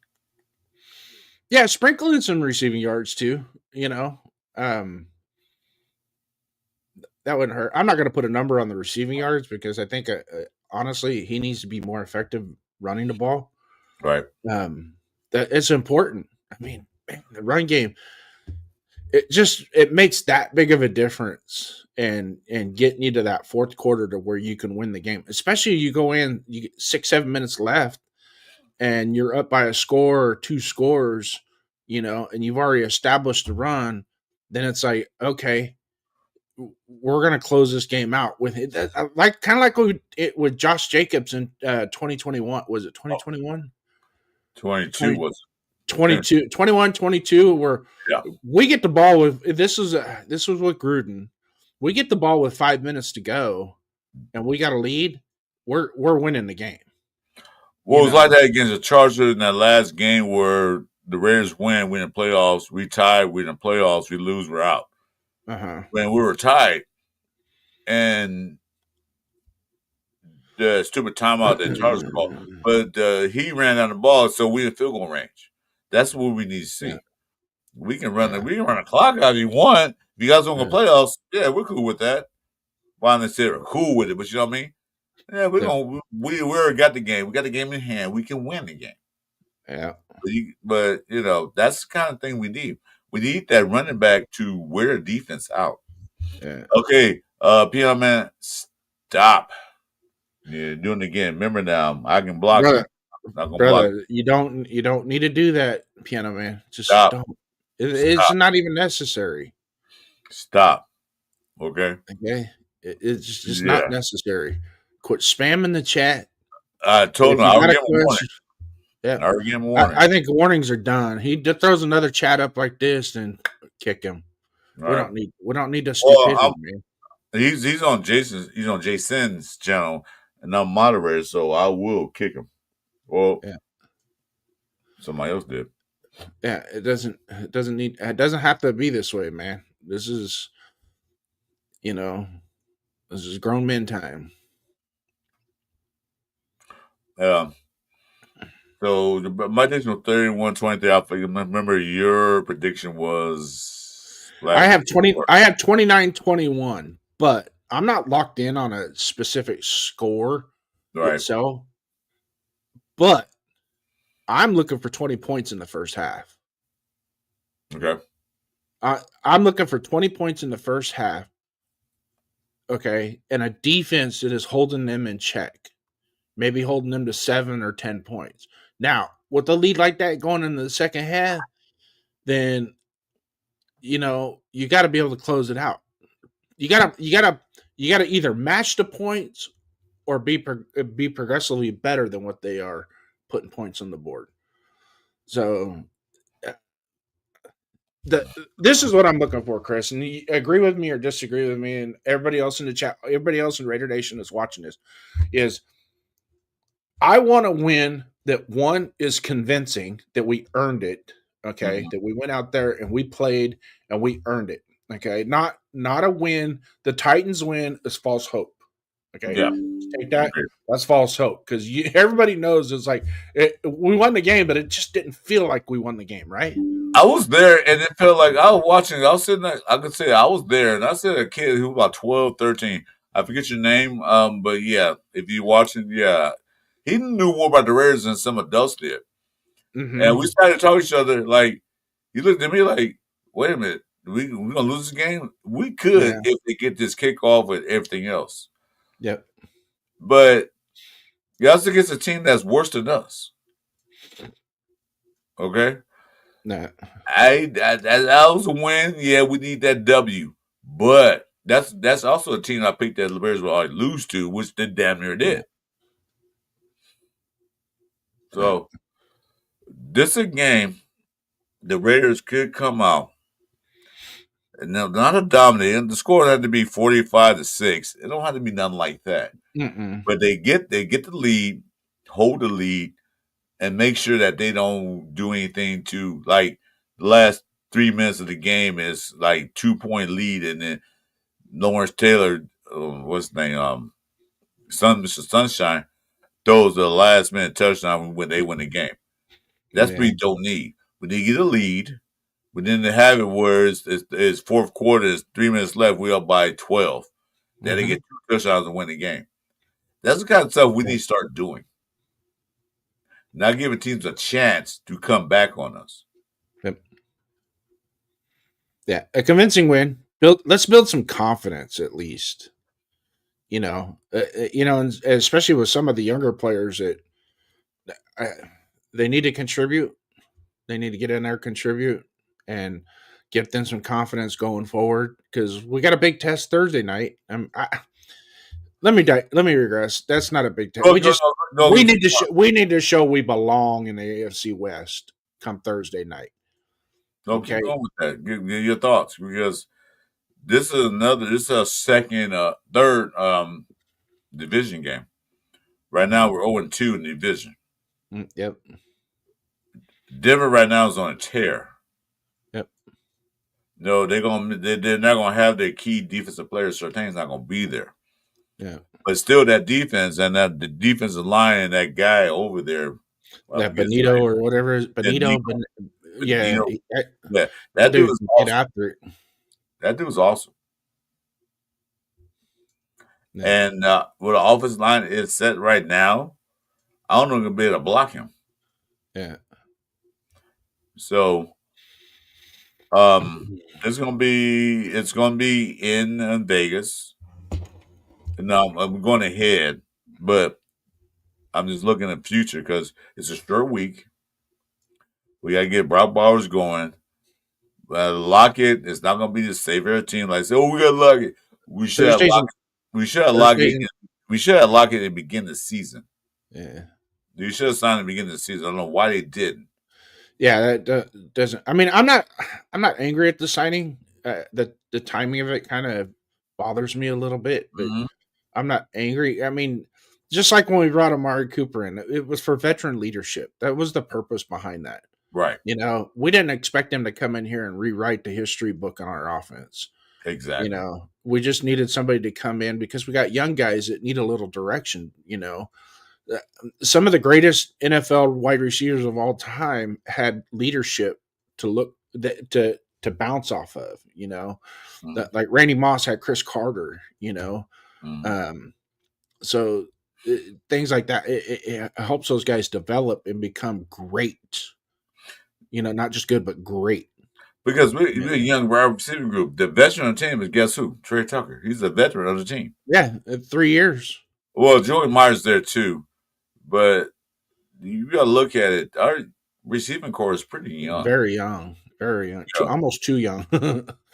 Yeah, sprinkle in some receiving yards too, you know. That wouldn't hurt. I'm not going to put a number on the receiving yards because I think, honestly, he needs to be more effective running the ball. Right. That it's important. I mean, man, the run game, it makes that big of a difference and getting you to that fourth quarter to where you can win the game. Especially you go in, you get 6-7 minutes left, and you're up by a score or 2 scores, you know, and you've already established the run. Then it's like, okay, we're going to close this game out with it. Like kind of like with Josh Jacobs in 2021. Was it 2021? 22 was 22, 21, 22, where we get the ball with this was with Gruden. We get the ball with 5 minutes to go, and we got a lead. We're winning the game. Well, it was like that against the Chargers in that last game where the Raiders win, we in the playoffs, we tied, we in the playoffs, we lose, we're out. When we were tied, and the stupid timeout that Chargers called, but he ran out the ball, so we in field goal range. That's what we need to see. Yeah. We can run the clock out if you want. If you guys want to go playoffs, yeah, we're cool with that. Well, I said cool with it, but you know what I mean? Yeah, we already got the game. We got the game in hand. We can win the game. Yeah. But you know, that's the kind of thing we need. We need that running back to wear the defense out. Yeah. Okay, PM man, stop. You're doing it again. Remember now, I can block you. Brother, you don't need to do that, piano man. Just don't. It's not even necessary. Stop. Okay. It's just not necessary. Quit spamming the chat. I told him I would give him warning. Yeah, I would give him warning. I think warnings are done. He throws another chat up like this, and kick him. Right. We don't need the stupidity, man. He's on Jason's channel, and I'm moderator, so I will kick him. Well, somebody else did. Yeah, it doesn't have to be this way, man. This is, this is grown men time. Yeah. So my prediction was 31-23. I remember your prediction was. I have 29-21, but I'm not locked in on a specific score itself. But I'm looking for 20 points in the first half. Okay. I'm looking for 20 points in the first half. Okay. And a defense that is holding them in check. Maybe holding them to 7 or 10 points. Now, with a lead like that going into the second half, then, you got to be able to close it out. You got to either match the points or be progressively better than what they are putting points on the board. So this is what I'm looking for, Chris. And you agree with me or disagree with me, and everybody else in the chat, everybody else in Raider Nation that's watching this, is I want to win that one is convincing that we earned it. Okay. Mm-hmm. That we went out there and we played and we earned it. Okay. Not a win. The Titans win is false hope. Okay. Yeah. Take that. That's false hope. Because everybody knows it's like we won the game, but it just didn't feel like we won the game, right? I was there and it felt like I was watching. I was sitting there. I could say I was there and I said a kid who was about 12, 13. I forget your name. But yeah, if you're watching, yeah, he knew more about the Raiders than some adults did. And we Mm-hmm. started talking to each other like he looked at me like, wait a minute, we gonna lose this game? We could Yeah. if they get this kickoff with everything else. Yep. But you also against a team that's worse than us. Okay. Nah. That was a win. Yeah, we need that W. But that's also a team I picked that the Bears will already lose to, which they damn near Yeah. did. So this is a game the Raiders could come out. And now not a dominant. The score had to be 45-6. It don't have to be nothing like that. Mm-mm. But they get the lead, hold the lead, and make sure that they don't do anything to like the last 3 minutes of the game is like 2 point lead, and then Lawrence Taylor, what's his name, Mr. Sunshine, throws the last minute touchdown when they win the game. That's what Yeah. we don't need. We need to get a lead. We didn't have it where it's fourth quarter, it's 3 minutes left, we up by 12. Then they Mm-hmm. get 2 touchdowns and win the game. That's the kind of stuff we Yeah. need to start doing. Not giving teams a chance to come back on us. Yep. Yeah. A convincing win. Let's build some confidence at least. And especially with some of the younger players that uh, they need to contribute. They need to get in there, contribute, and give them some confidence going forward because we got a big test Thursday night. Let me regress. That's not a big test. We need to show we belong in the AFC West come Thursday night. No, Okay. keep going with that. Give your thoughts because this is a third division game. Right now we're 0-2 in the division. Yep. Denver right now is on a tear. Yep. No, they're not gonna have their key defensive players. Surtain's not gonna be there. Yeah. But still, that defense and the defensive line and that guy over there, That Benito or whatever is Benito. Yeah. Yeah, That dude was can awesome. get after it. That dude was awesome. Yeah. And with the offensive line is set right now, I don't know if I'm gonna be able to block him. Yeah. So, it's gonna be in Vegas. No, I'm going ahead, but I'm just looking at the future because it's a short week. We got to get Brock Bowers going. Lockett is not going to be the savior of the team. Like, say, oh, we got Lockett. We should have Lockett. We should have Lockett. We should have Lockett at the beginning of the season. Yeah. You should have signed at the beginning of the season. I don't know why they didn't. Yeah, that doesn't. I mean, I'm not angry at the signing. The timing of it kind of bothers me a little bit, but I'm not angry. I mean, just like when we brought Amari Cooper in, it was for veteran leadership. That was the purpose behind that. Right. We didn't expect him to come in here and rewrite the history book on our offense. Exactly. We just needed somebody to come in because we got young guys that need a little direction. Some of the greatest NFL wide receivers of all time had leadership to bounce off of. Like Randy Moss had Chris Carter. So things like that, it helps those guys develop and become great. Not just good, but great. Because we're a young wide receiver group. The veteran of the team is guess who? Trey Tucker. He's a veteran of the team. Yeah, 3 years. Well, Joey Myers there too, but you got to look at it. Our receiving core is pretty young. Very young. Very young. Yeah. Almost too young.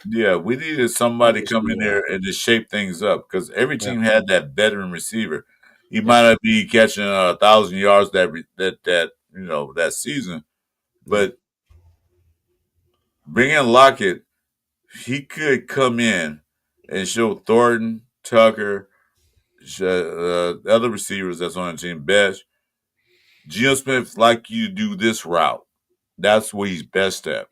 Yeah, we needed somebody to come in there and to shape things up because every team had that veteran receiver. He might not be catching 1,000 yards that season, but bringing Lockett, he could come in and show Thornton, Tucker, other receivers that's on the team best. Geno Smith like you do this route. That's what he's best at.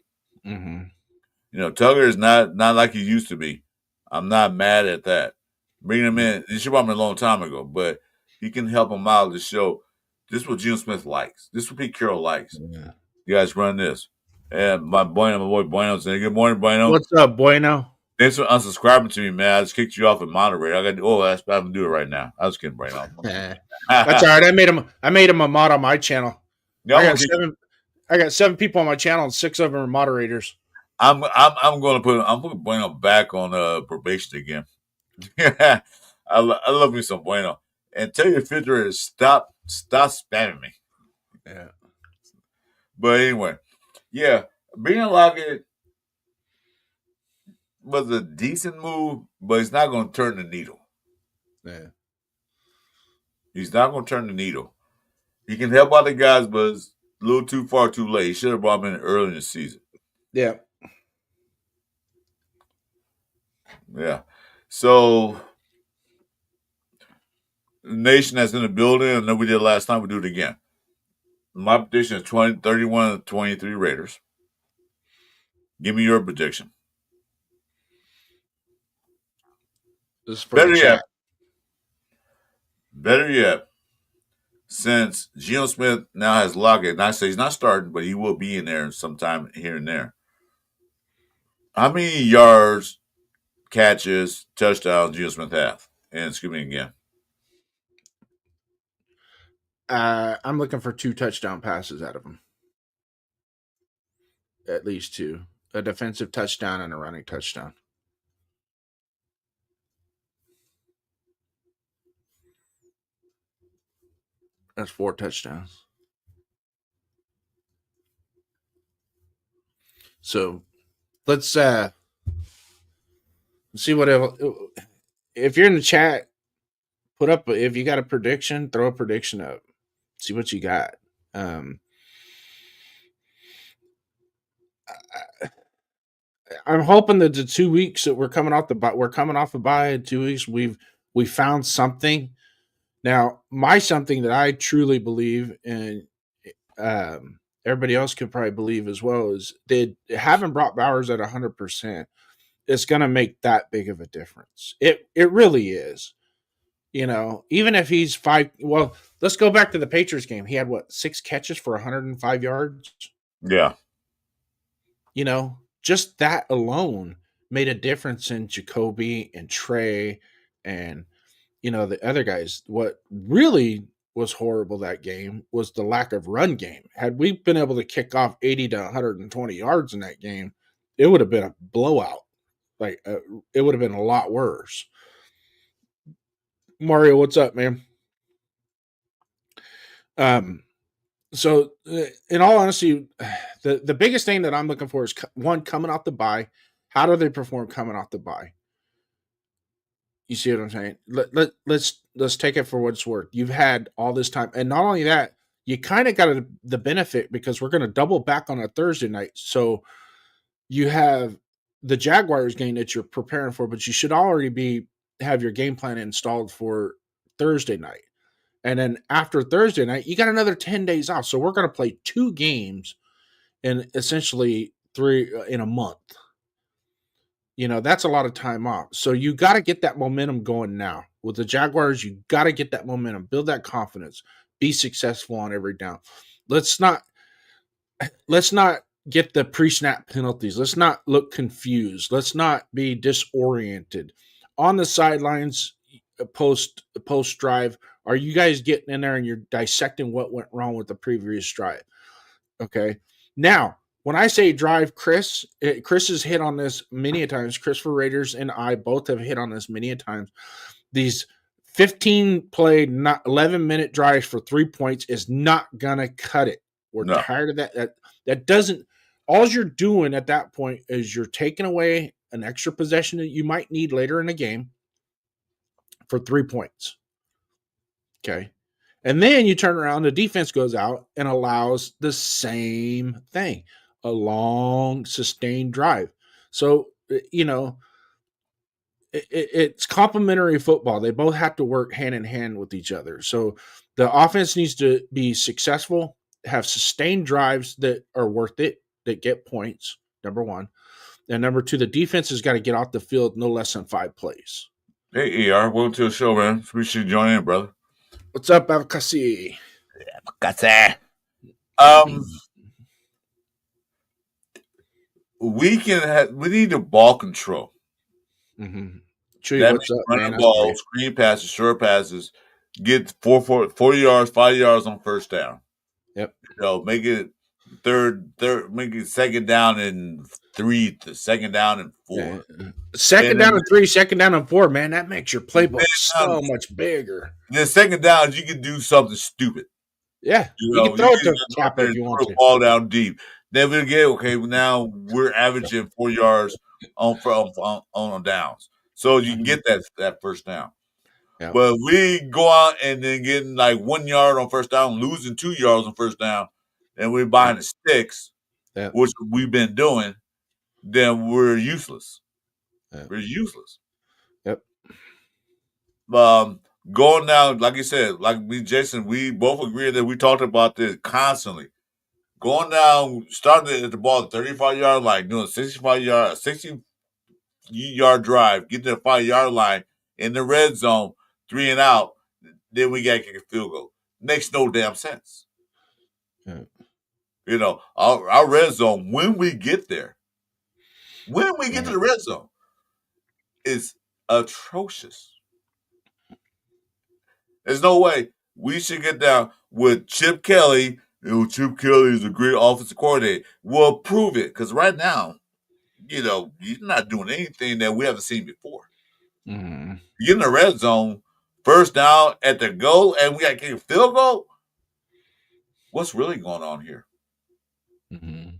Mm-hmm. Tucker is not like he used to be. I'm not mad at that. Bring him in. He should have been a long time ago, but he can help him out to show this is what Geno Smith likes. This is what Pete Carroll likes. Yeah. You guys run this. And my boy Bueno saying, good morning, Bueno. What's up, Bueno? Thanks for unsubscribing to me, man. I just kicked you off of moderator. I have to do it right now. I was kidding right now. That's all right. I made him a mod on my channel. Yeah, I got 7 people on my channel, and 6 of them are moderators. I'm going to put Bueno back on probation again. I love me some Bueno. And tell your refrigerator stop spamming me. Yeah. But anyway, yeah, bringing Lockett was a decent move, but it's not going to turn the needle. Yeah. He's not going to turn the needle. He can help out the guys, but it's a little too far too late. He should have brought him in early in the season. Yeah. Yeah. So, the nation that's in the building, I know we did last time, we do it again. My prediction is 31-23 Raiders. Give me your prediction. This is for the chat. Better yet, since Geno Smith now has Lockett, and I say he's not starting, but he will be in there sometime here and there. How many yards, catches, touchdowns Geno Smith have? And excuse me again. I'm looking for 2 touchdown passes out of him. At least 2. A defensive touchdown and a running touchdown. That's 4 touchdowns. So let's see what if you're in the chat, put up if you got a prediction, throw a prediction up. See what you got. I'm hoping that the 2 weeks that we're coming off a bye in 2 weeks, we found something. Now, something that I truly believe, and everybody else could probably believe as well, is they haven't brought Bowers at 100%. It's going to make that big of a difference. It really is. You know, even if he's 5, well, let's go back to the Patriots game. He had 6 catches for 105 yards. Yeah. You know, just that alone made a difference in Jacoby and Trey and, you know, the other guys. What really was horrible that game was the lack of run game. Had we been able to kick off 80 to 120 yards in that game, it would have been a blowout. Like, it would have been a lot worse. Mario, what's up, man? So in all honesty, the biggest thing that I'm looking for is, one, coming off the bye. How do they perform coming off the bye? You see what I'm saying? Let's take it for what it's worth. You've had all this time, and not only that, you kind of got the benefit because we're going to double back on a Thursday night. So you have the Jaguars game that you're preparing for, but you should already have your game plan installed for Thursday night. And then after Thursday night, you got another 10 days off. So we're going to play 2 games in essentially 3 in a month. You know, that's a lot of time off. So you got to get that momentum going now. With the Jaguars, you got to get that momentum, build that confidence, be successful on every down. Let's not get the pre-snap penalties. Let's not look confused. Let's not be disoriented. On the sidelines, post drive, are you guys getting in there and you're dissecting what went wrong with the previous drive? Okay. Now, when I say drive, Chris has hit on this many a times. Chris4Raiders and I both have hit on this many a times. These 15-play, 11-minute drives for 3 points is not gonna cut it. We're tired of that. That doesn't. All you're doing at that point is you're taking away an extra possession that you might need later in the game for 3 points. Okay. And then you turn around, the defense goes out and allows the same thing, a long, sustained drive. So, you know, it's complementary football. They both have to work hand in hand with each other. So the offense needs to be successful, have sustained drives that are worth it, that get points, number one. And number two, the defense has got to get off the field no less than 5 plays. Hey, ER, welcome to the show, man. We should join in, brother. What's up, Abkasi? We need the ball control. Mm-hmm. Chewy, That what's means up, man? running I saw you. balls, screen passes, short passes, get 4 yards, 5 yards on first down. Yep. Make it make it second down and 3 to second down and 4. Second And then, down and 3, second down and 4, man. That makes your playbook then, so much bigger. then second down, you can do something stupid. Yeah. You can You throw it can to just run Kappa there if and you want throw the to. ball down deep. Then we get now we're averaging 4 yards on downs, so you can get that first down. Yep. But we go out and then getting like 1 yard on first down, losing 2 yards on first down, and we're buying the sticks, Yep. which we've been doing. Then we're useless. Yep. We're useless. Yep. Going now, like you said, like me, Jason, we both agree that we talked about this constantly. Going down, starting at the ball at 35-yard line, doing 60-yard drive, get to the 5-yard line in the red zone, 3 and out. Then we got to kick a field goal. Makes no damn sense. Yeah. Our red zone, when we get there, to the red zone, is atrocious. There's no way we should get down with Chip Kelly. Chip Kelly is a great offensive coordinator. Well, prove it, because right now, he's not doing anything that we haven't seen before. Mm-hmm. You get in the red zone, first down at the goal, and we got to kick a field goal. What's really going on here? Mm-hmm.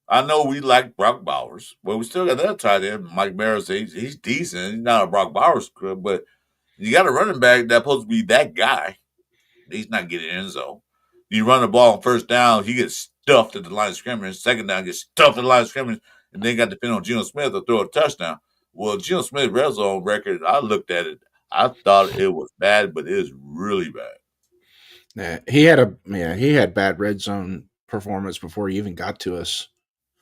I know we like Brock Bowers, but we still got that tight end, Mike Maris. He's decent. He's not a Brock Bowers, but you got a running back that's supposed to be that guy. He's not getting end zone. You run the ball on first down, he gets stuffed at the line of scrimmage. Second down, gets stuffed at the line of scrimmage, and then got to depend on Geno Smith to throw a touchdown. Well, Geno Smith's red zone record, I looked at it. I thought it was bad, but it is really bad. Yeah, he had bad red zone performance before he even got to us.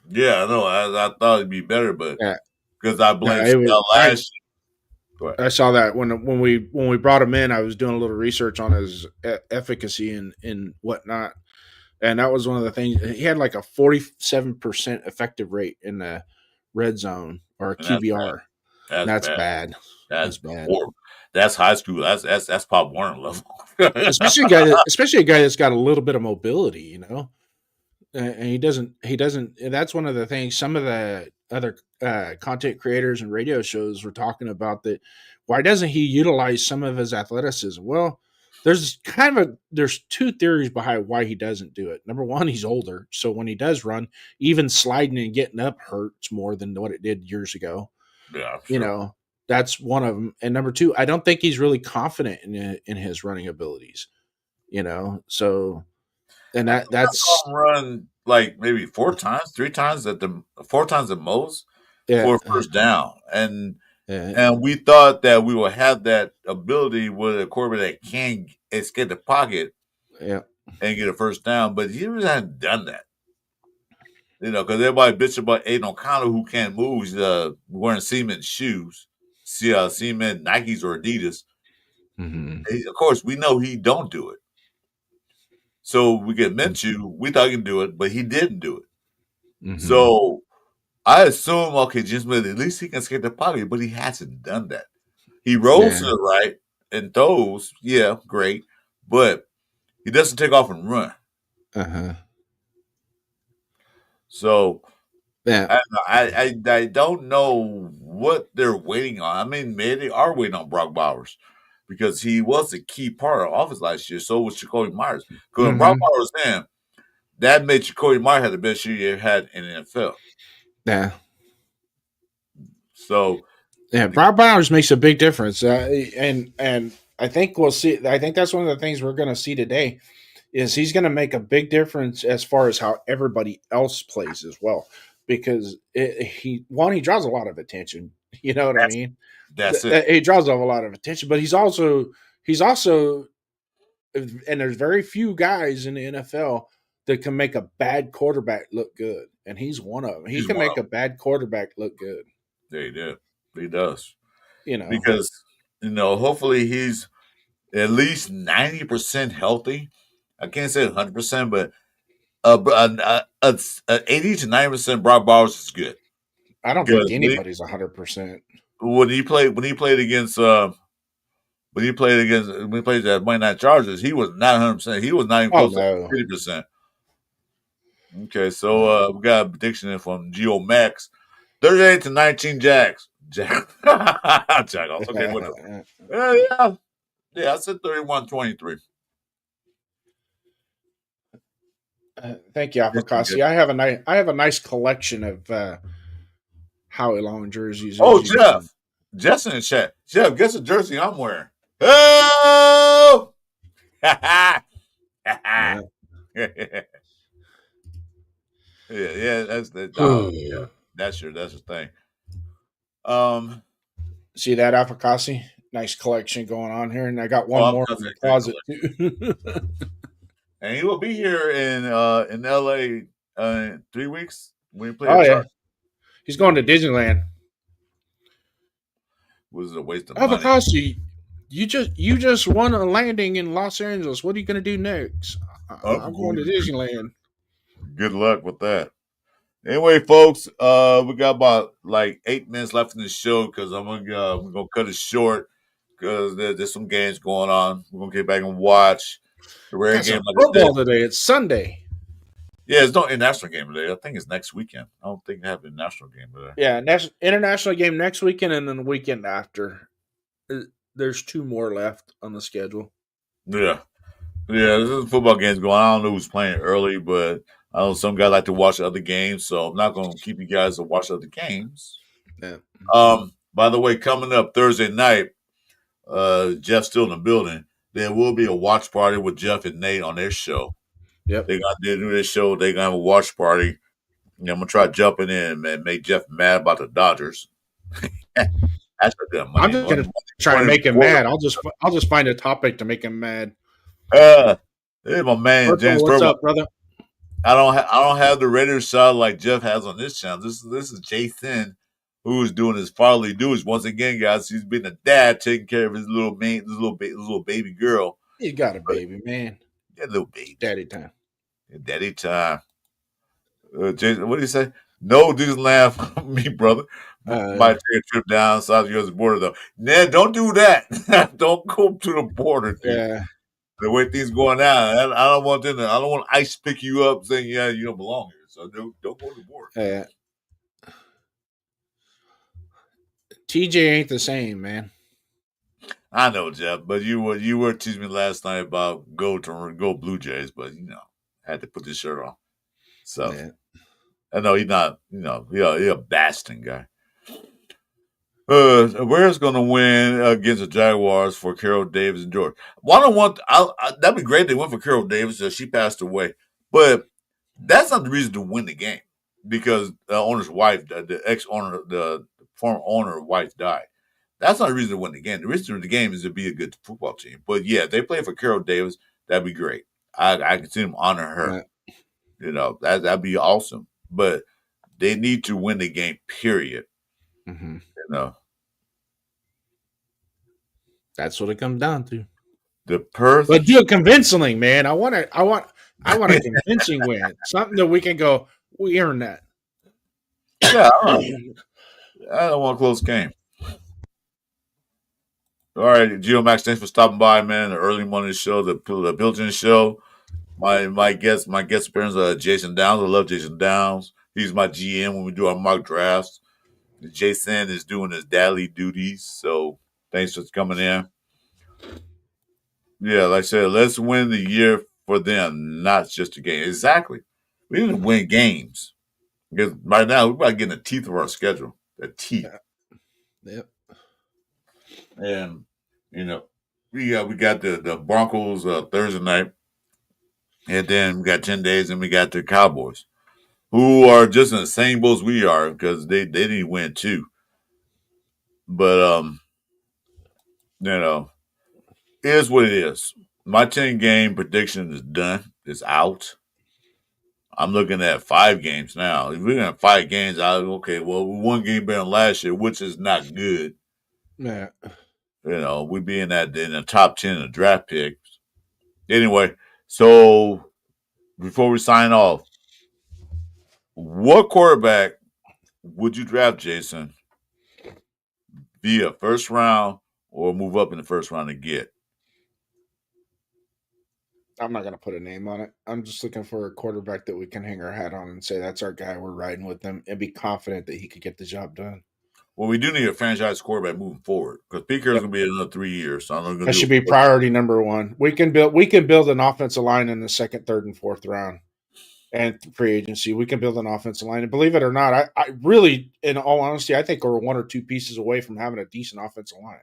Yeah, I know. I thought it'd be better, but because I blamed last year. I saw that when we brought him in, I was doing a little research on his efficacy and whatnot, and that was one of the things. He had like a 47% effective rate in the red zone or QBR. That's bad. That's bad. Horrible. That's high school. That's Pop Warner level. especially a guy that's got a little bit of mobility, and he doesn't. That's one of the things. Some of the other content creators and radio shows were talking about that. Why doesn't he utilize some of his athleticism? Well, there's two theories behind why he doesn't do it. Number one, he's older, so when he does run, even sliding and getting up hurts more than what it did years ago. Yeah, sure. That's one of them. And number two, I don't think he's really confident in his running abilities. So. And that's run like maybe 4 times, 3 times 4 times at most for first down, and we thought that we would have that ability with a quarterback that can escape the pocket, and get a first down, but he really hasn't done that. Because everybody bitch about Aiden O'Connell who can't move. He's wearing cement shoes, cement Nikes or Adidas. Mm-hmm. Of course, we know he don't do it. So we get Minshew. We thought he could do it, but he didn't do it. Mm-hmm. So I assume, okay, Jim Smith, at least he can escape the pocket, but he hasn't done that. He rolls to the right and throws, great, but he doesn't take off and run. So I don't know what they're waiting on. I mean, maybe they are waiting on Brock Bowers, because he was a key part of offense last year. So was Jacoby Myers. Because when Brock Bowers was in, that made Jacoby Myers have the best year he had in the NFL. Yeah. So Brock Bowers makes a big difference, and I think we'll see. I think that's one of the things we're going to see today. Is he's going to make a big difference as far as how everybody else plays as well, because he draws a lot of attention. You know what I mean? That's it. He draws off a lot of attention, but he's also, and there's very few guys in the NFL that can make a bad quarterback look good, and he's one of them. He can make a bad quarterback look good. Yeah, he does. Because hopefully he's at least 90% healthy. I can't say 100%, but 80 to 90% Brock Bowers is good. I don't Because think anybody's 100%. when he played against when he played that Monday Night Chargers, he was not 100%. He was not even Oh close to no. 50%. Okay, so we got a prediction in from Geo Max. 38-19 Jags. Jags. Jaguars. Okay, whatever. Yeah, I said 31-23. Thank you, Apicassi. I have a nice collection of Howie Long jerseys. Oh, As you can. Jeff's in the chat. Jeff, guess the jersey I'm wearing. Oh! yeah, that's the yeah, that's your thing. See that, Apicassi? Nice collection going on here, and I got one more in the closet too. And he will be here in LA in 3 weeks when he plays. Oh yeah, he's going to Disneyland. Was a waste of money. Apicassi, you just won a landing in Los Angeles. What are you going to do next? I'm going to Disneyland. Good luck with that. Anyway, folks, we got about like 8 minutes left in the show because we're gonna cut it short because there's some games going on. We're gonna get back and watch the rare game. Football today. It's Sunday. Yeah, it's no international game today. I think it's next weekend. I don't think they have an national game today. Yeah, international game next weekend and then the weekend after. There's 2 more left on the schedule. Yeah, this is football games going on. I don't know who's playing early, but I know some guys like to watch other games, so I'm not going to keep you guys to watch other games. Yeah. By the way, coming up Thursday night, Jeff's still in the building. There will be a watch party with Jeff and Nate on their show. Yep. They do their show. They're going to have a watch party. And I'm going to try jumping in and make Jeff mad about the Dodgers. That's a good money. I'm just going to try to make him mad. I'll just find a topic to make him mad. Hey, my man, James. What's up, brother? I don't have the Raiders shot like Jeff has on this channel. This is Jason, who is doing his fatherly duties. Once again, guys, he's being a dad, taking care of his little baby girl. He's got a baby, man. Yeah, little baby. Daddy time. Daddy time. Jason, what do you say? No Disneyland for me, brother. Might take a trip down south of the U.S. border, though. Nah, don't do that. Don't go to the border, dude. Yeah. The way things going down, I don't want them. I don't want ICE pick you up saying, "Yeah, you don't belong here." So don't go to the border. Yeah. TJ ain't the same, man. I know, Jeff, but you were teaching me last night about go Blue Jays, but I had to put this shirt on. So I know he's not. He's a Baston guy. Where's going to win against the Jaguars for Carol Davis and George? That'd be great. They went for Carol Davis. She passed away, but that's not the reason to win the game because the owner's wife, the ex-owner, the former owner's wife died. That's not the reason to win the game. The reason to win the game is to be a good football team. But yeah, if they play for Carol Davis, that'd be great. I can see them honor her. Right. That'd be awesome. But they need to win the game. Period. Mm-hmm. That's what it comes down to. But do it convincingly, man. I want a convincing win. Something that we can go, we earned that. Yeah, I don't want a close game. All right, Geo Max, thanks for stopping by, man. The early morning show, the Pillaging show. My guest appearance, Jason Downs. I love Jason Downs. He's my GM when we do our mock drafts. Jason is doing his daily duties, so thanks for coming in. Yeah, like I said, let's win the year for them, not just a game. Exactly. We need to win games. Because right now, we're about getting the teeth of our schedule. The teeth. Yep. And, we got the Broncos Thursday night. And then we got 10 days, and we got the Cowboys, who are just in the same boat as we are because they didn't win too. But, it is what it is. My 10-game prediction is done. It's out. I'm looking at 5 games now. If we're at 5 games, we one game better than last year, which is not good. Yeah. We be in the top 10 in the draft picks. Anyway, so before we sign off, what quarterback would you draft Jason via first round or move up in the first round to get? I'm not going to put a name on it. I'm just looking for a quarterback that we can hang our hat on and say that's our guy. We're riding with him and be confident that he could get the job done. Well, we do need a franchise quarterback moving forward because Pete Carroll's going to be another 3 years. So I'm not going to That should be priority number one. We can build an offensive line in the second, third, and fourth round, and free agency. We can build an offensive line, and believe it or not, I really, in all honesty, I think we're one or two pieces away from having a decent offensive line.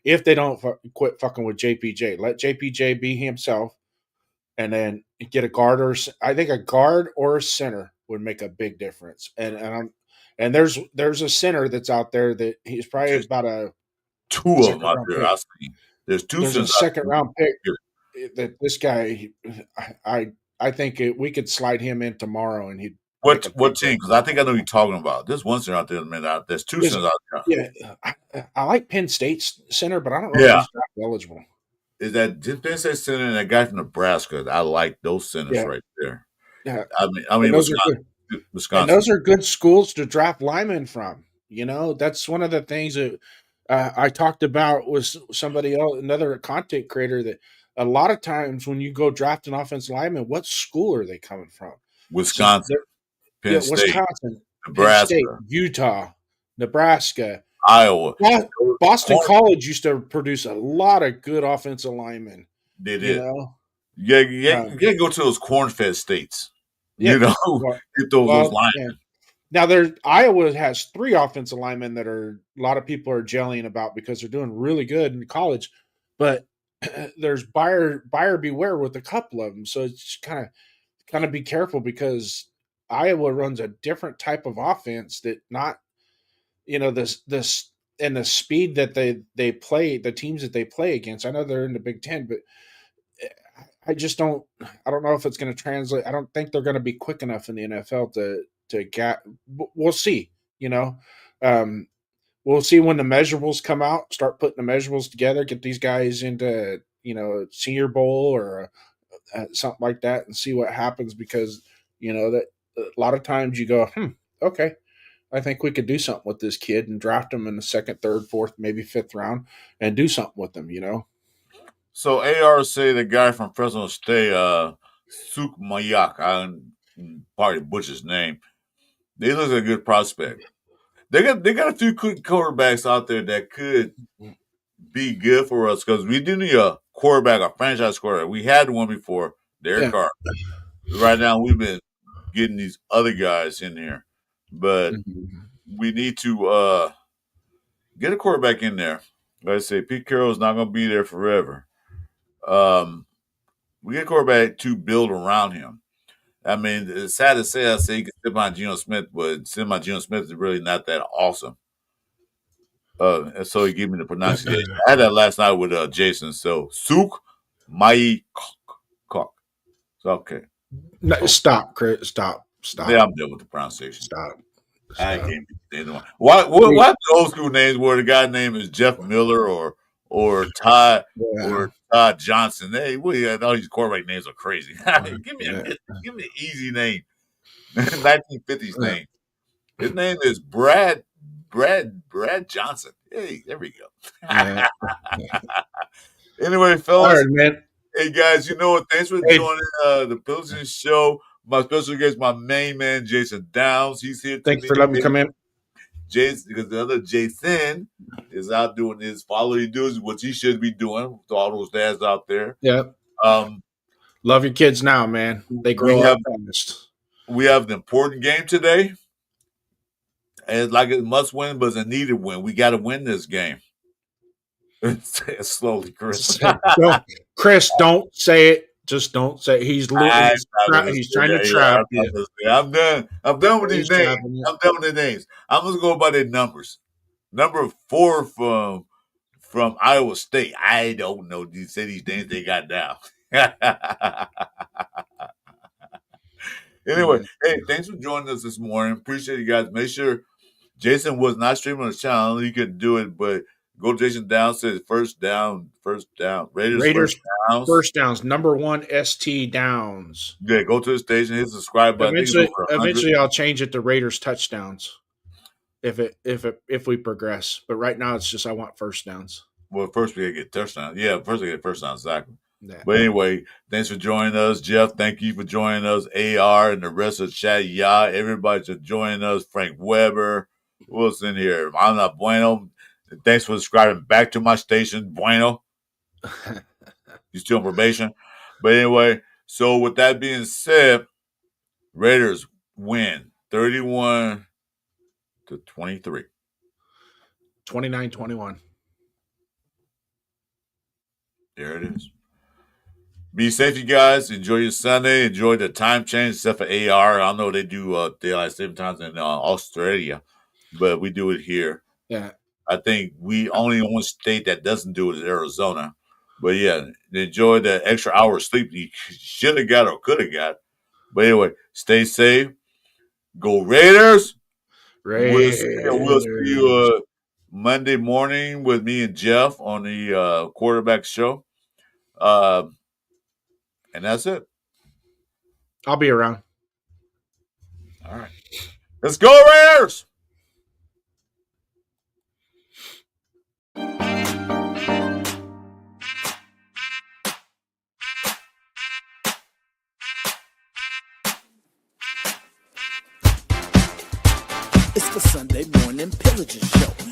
If they don't quit fucking with JPJ, let JPJ be himself, and then get a guard I think a guard or a center would make a big difference. And there's a center that's out there that he's probably about a two of them out there. I see. There's a second round pick that this guy. I think we could slide him in tomorrow, and he'd. What team? Because I think I know you're talking about. There's one center out there. There's two centers out there. Yeah, I like Penn State's center, but I don't know if he's draft eligible. Is that Penn State center and that guy from Nebraska? I like those centers right there. Yeah, I mean, Wisconsin. And those are good schools to draft linemen from. You know, that's one of the things that I talked about with somebody else, another content creator, that a lot of times when you go draft an offensive lineman, what school are they coming from? Wisconsin, Penn State, Wisconsin, Nebraska, Penn State, Utah, Nebraska, Iowa. Boston College used to produce a lot of good offensive linemen. They did. You know? You gotta go to those corn-fed states. Yeah, you know, get those linemen. Now Iowa has 3 offensive linemen that a lot of people are jellying about because they're doing really good in college, but there's buyer beware with a couple of them. So it's kind of be careful because Iowa runs a different type of offense that not, you know, this and the speed that they play, the teams that they play against. I know they're in the Big Ten, but I don't know if it's going to translate. I don't think they're going to be quick enough in the NFL to get. We'll see. You know, we'll see when the measurables come out. Start putting the measurables together. Get these guys into Senior Bowl or something like that, and see what happens. Because that a lot of times you go, okay, I think we could do something with this kid and draft him in the second, third, fourth, maybe fifth round, and do something with him. So AR say the guy from Fresno State, Suk Mayak, I probably butchered his name. They look like a good prospect. They got a few good quarterbacks out there that could be good for us because we do need a quarterback, a franchise quarterback. We had one before, Derek Carr. Right now we've been getting these other guys in here, but we need to get a quarterback in there. Like I say, Pete Carroll's not going to be there forever. We get a quarterback to build around him. I mean, it's sad to say, you can sit behind Geno Smith, but sitting behind Geno Smith is really not that awesome. And so he gave me the pronunciation. I had that last night with Jason. So, Suk Mai Kok. Okay. No, stop, Chris. Stop. Yeah, I'm done with the pronunciation. Stop. I can't be the one. What the old school names where the guy's name is Jeff Miller or Todd or Todd Johnson? Hey, all these quarterback names are crazy. Give me an easy name. 1950s name. His name is Brad Johnson. Hey, there we go. Anyway, fellas. All right, man. Hey guys, you know what? Thanks for joining the Pillaging show. My special guest, my main man, Jason Downs. He's here. Thanks for letting me come in. Jason, because the other Jason is out doing his follow. He does what he should be doing with all those dads out there. Yeah. Love your kids now, man. They grow up fast. We have an important game today. And it's like a must win, but it's a needed win. We got to win this game. Say it slowly, Chris. Chris, don't say it. Just don't say it. He's trying to trap you. I'm done with these names. I'm done with the names. I'm just going by their numbers. Number 4 from Iowa State. I don't know. You say these names they got down. Anyway, hey, thanks for joining us this morning. Appreciate you guys. Make sure Jason was not streaming on the channel. He couldn't do it, but go to Jason Downs, says first down. Raiders first downs. Number 1 ST Downs. Yeah, go to the station, hit the subscribe button. Eventually I'll change it to Raiders touchdowns. if we progress. But right now, it's just I want first downs. Well, first we gotta get touchdowns. Yeah, first we get first down, exactly. Yeah. But anyway, thanks for joining us, Jeff. Thank you for joining us, AR, and the rest of the chat. Yeah, everybody for joining us. Frank Weber, who else in here? Ana Bueno. Thanks for subscribing back to my station, Bueno. You still on probation, but anyway. So with that being said, Raiders win 31-23. 29-21. There it is. Be safe, you guys. Enjoy your Sunday. Enjoy the time change, except for AR. I know they do daylight saving times in Australia, but we do it here. Yeah. I think we only one state that doesn't do it is Arizona. But yeah, enjoy the extra hour of sleep you should have got or could have got. But anyway, stay safe. Go Raiders. We'll see you Monday morning with me and Jeff on the quarterback show. And that's it. I'll be around. All right. Let's go, Raiders! It's the Sunday morning Pillaging show.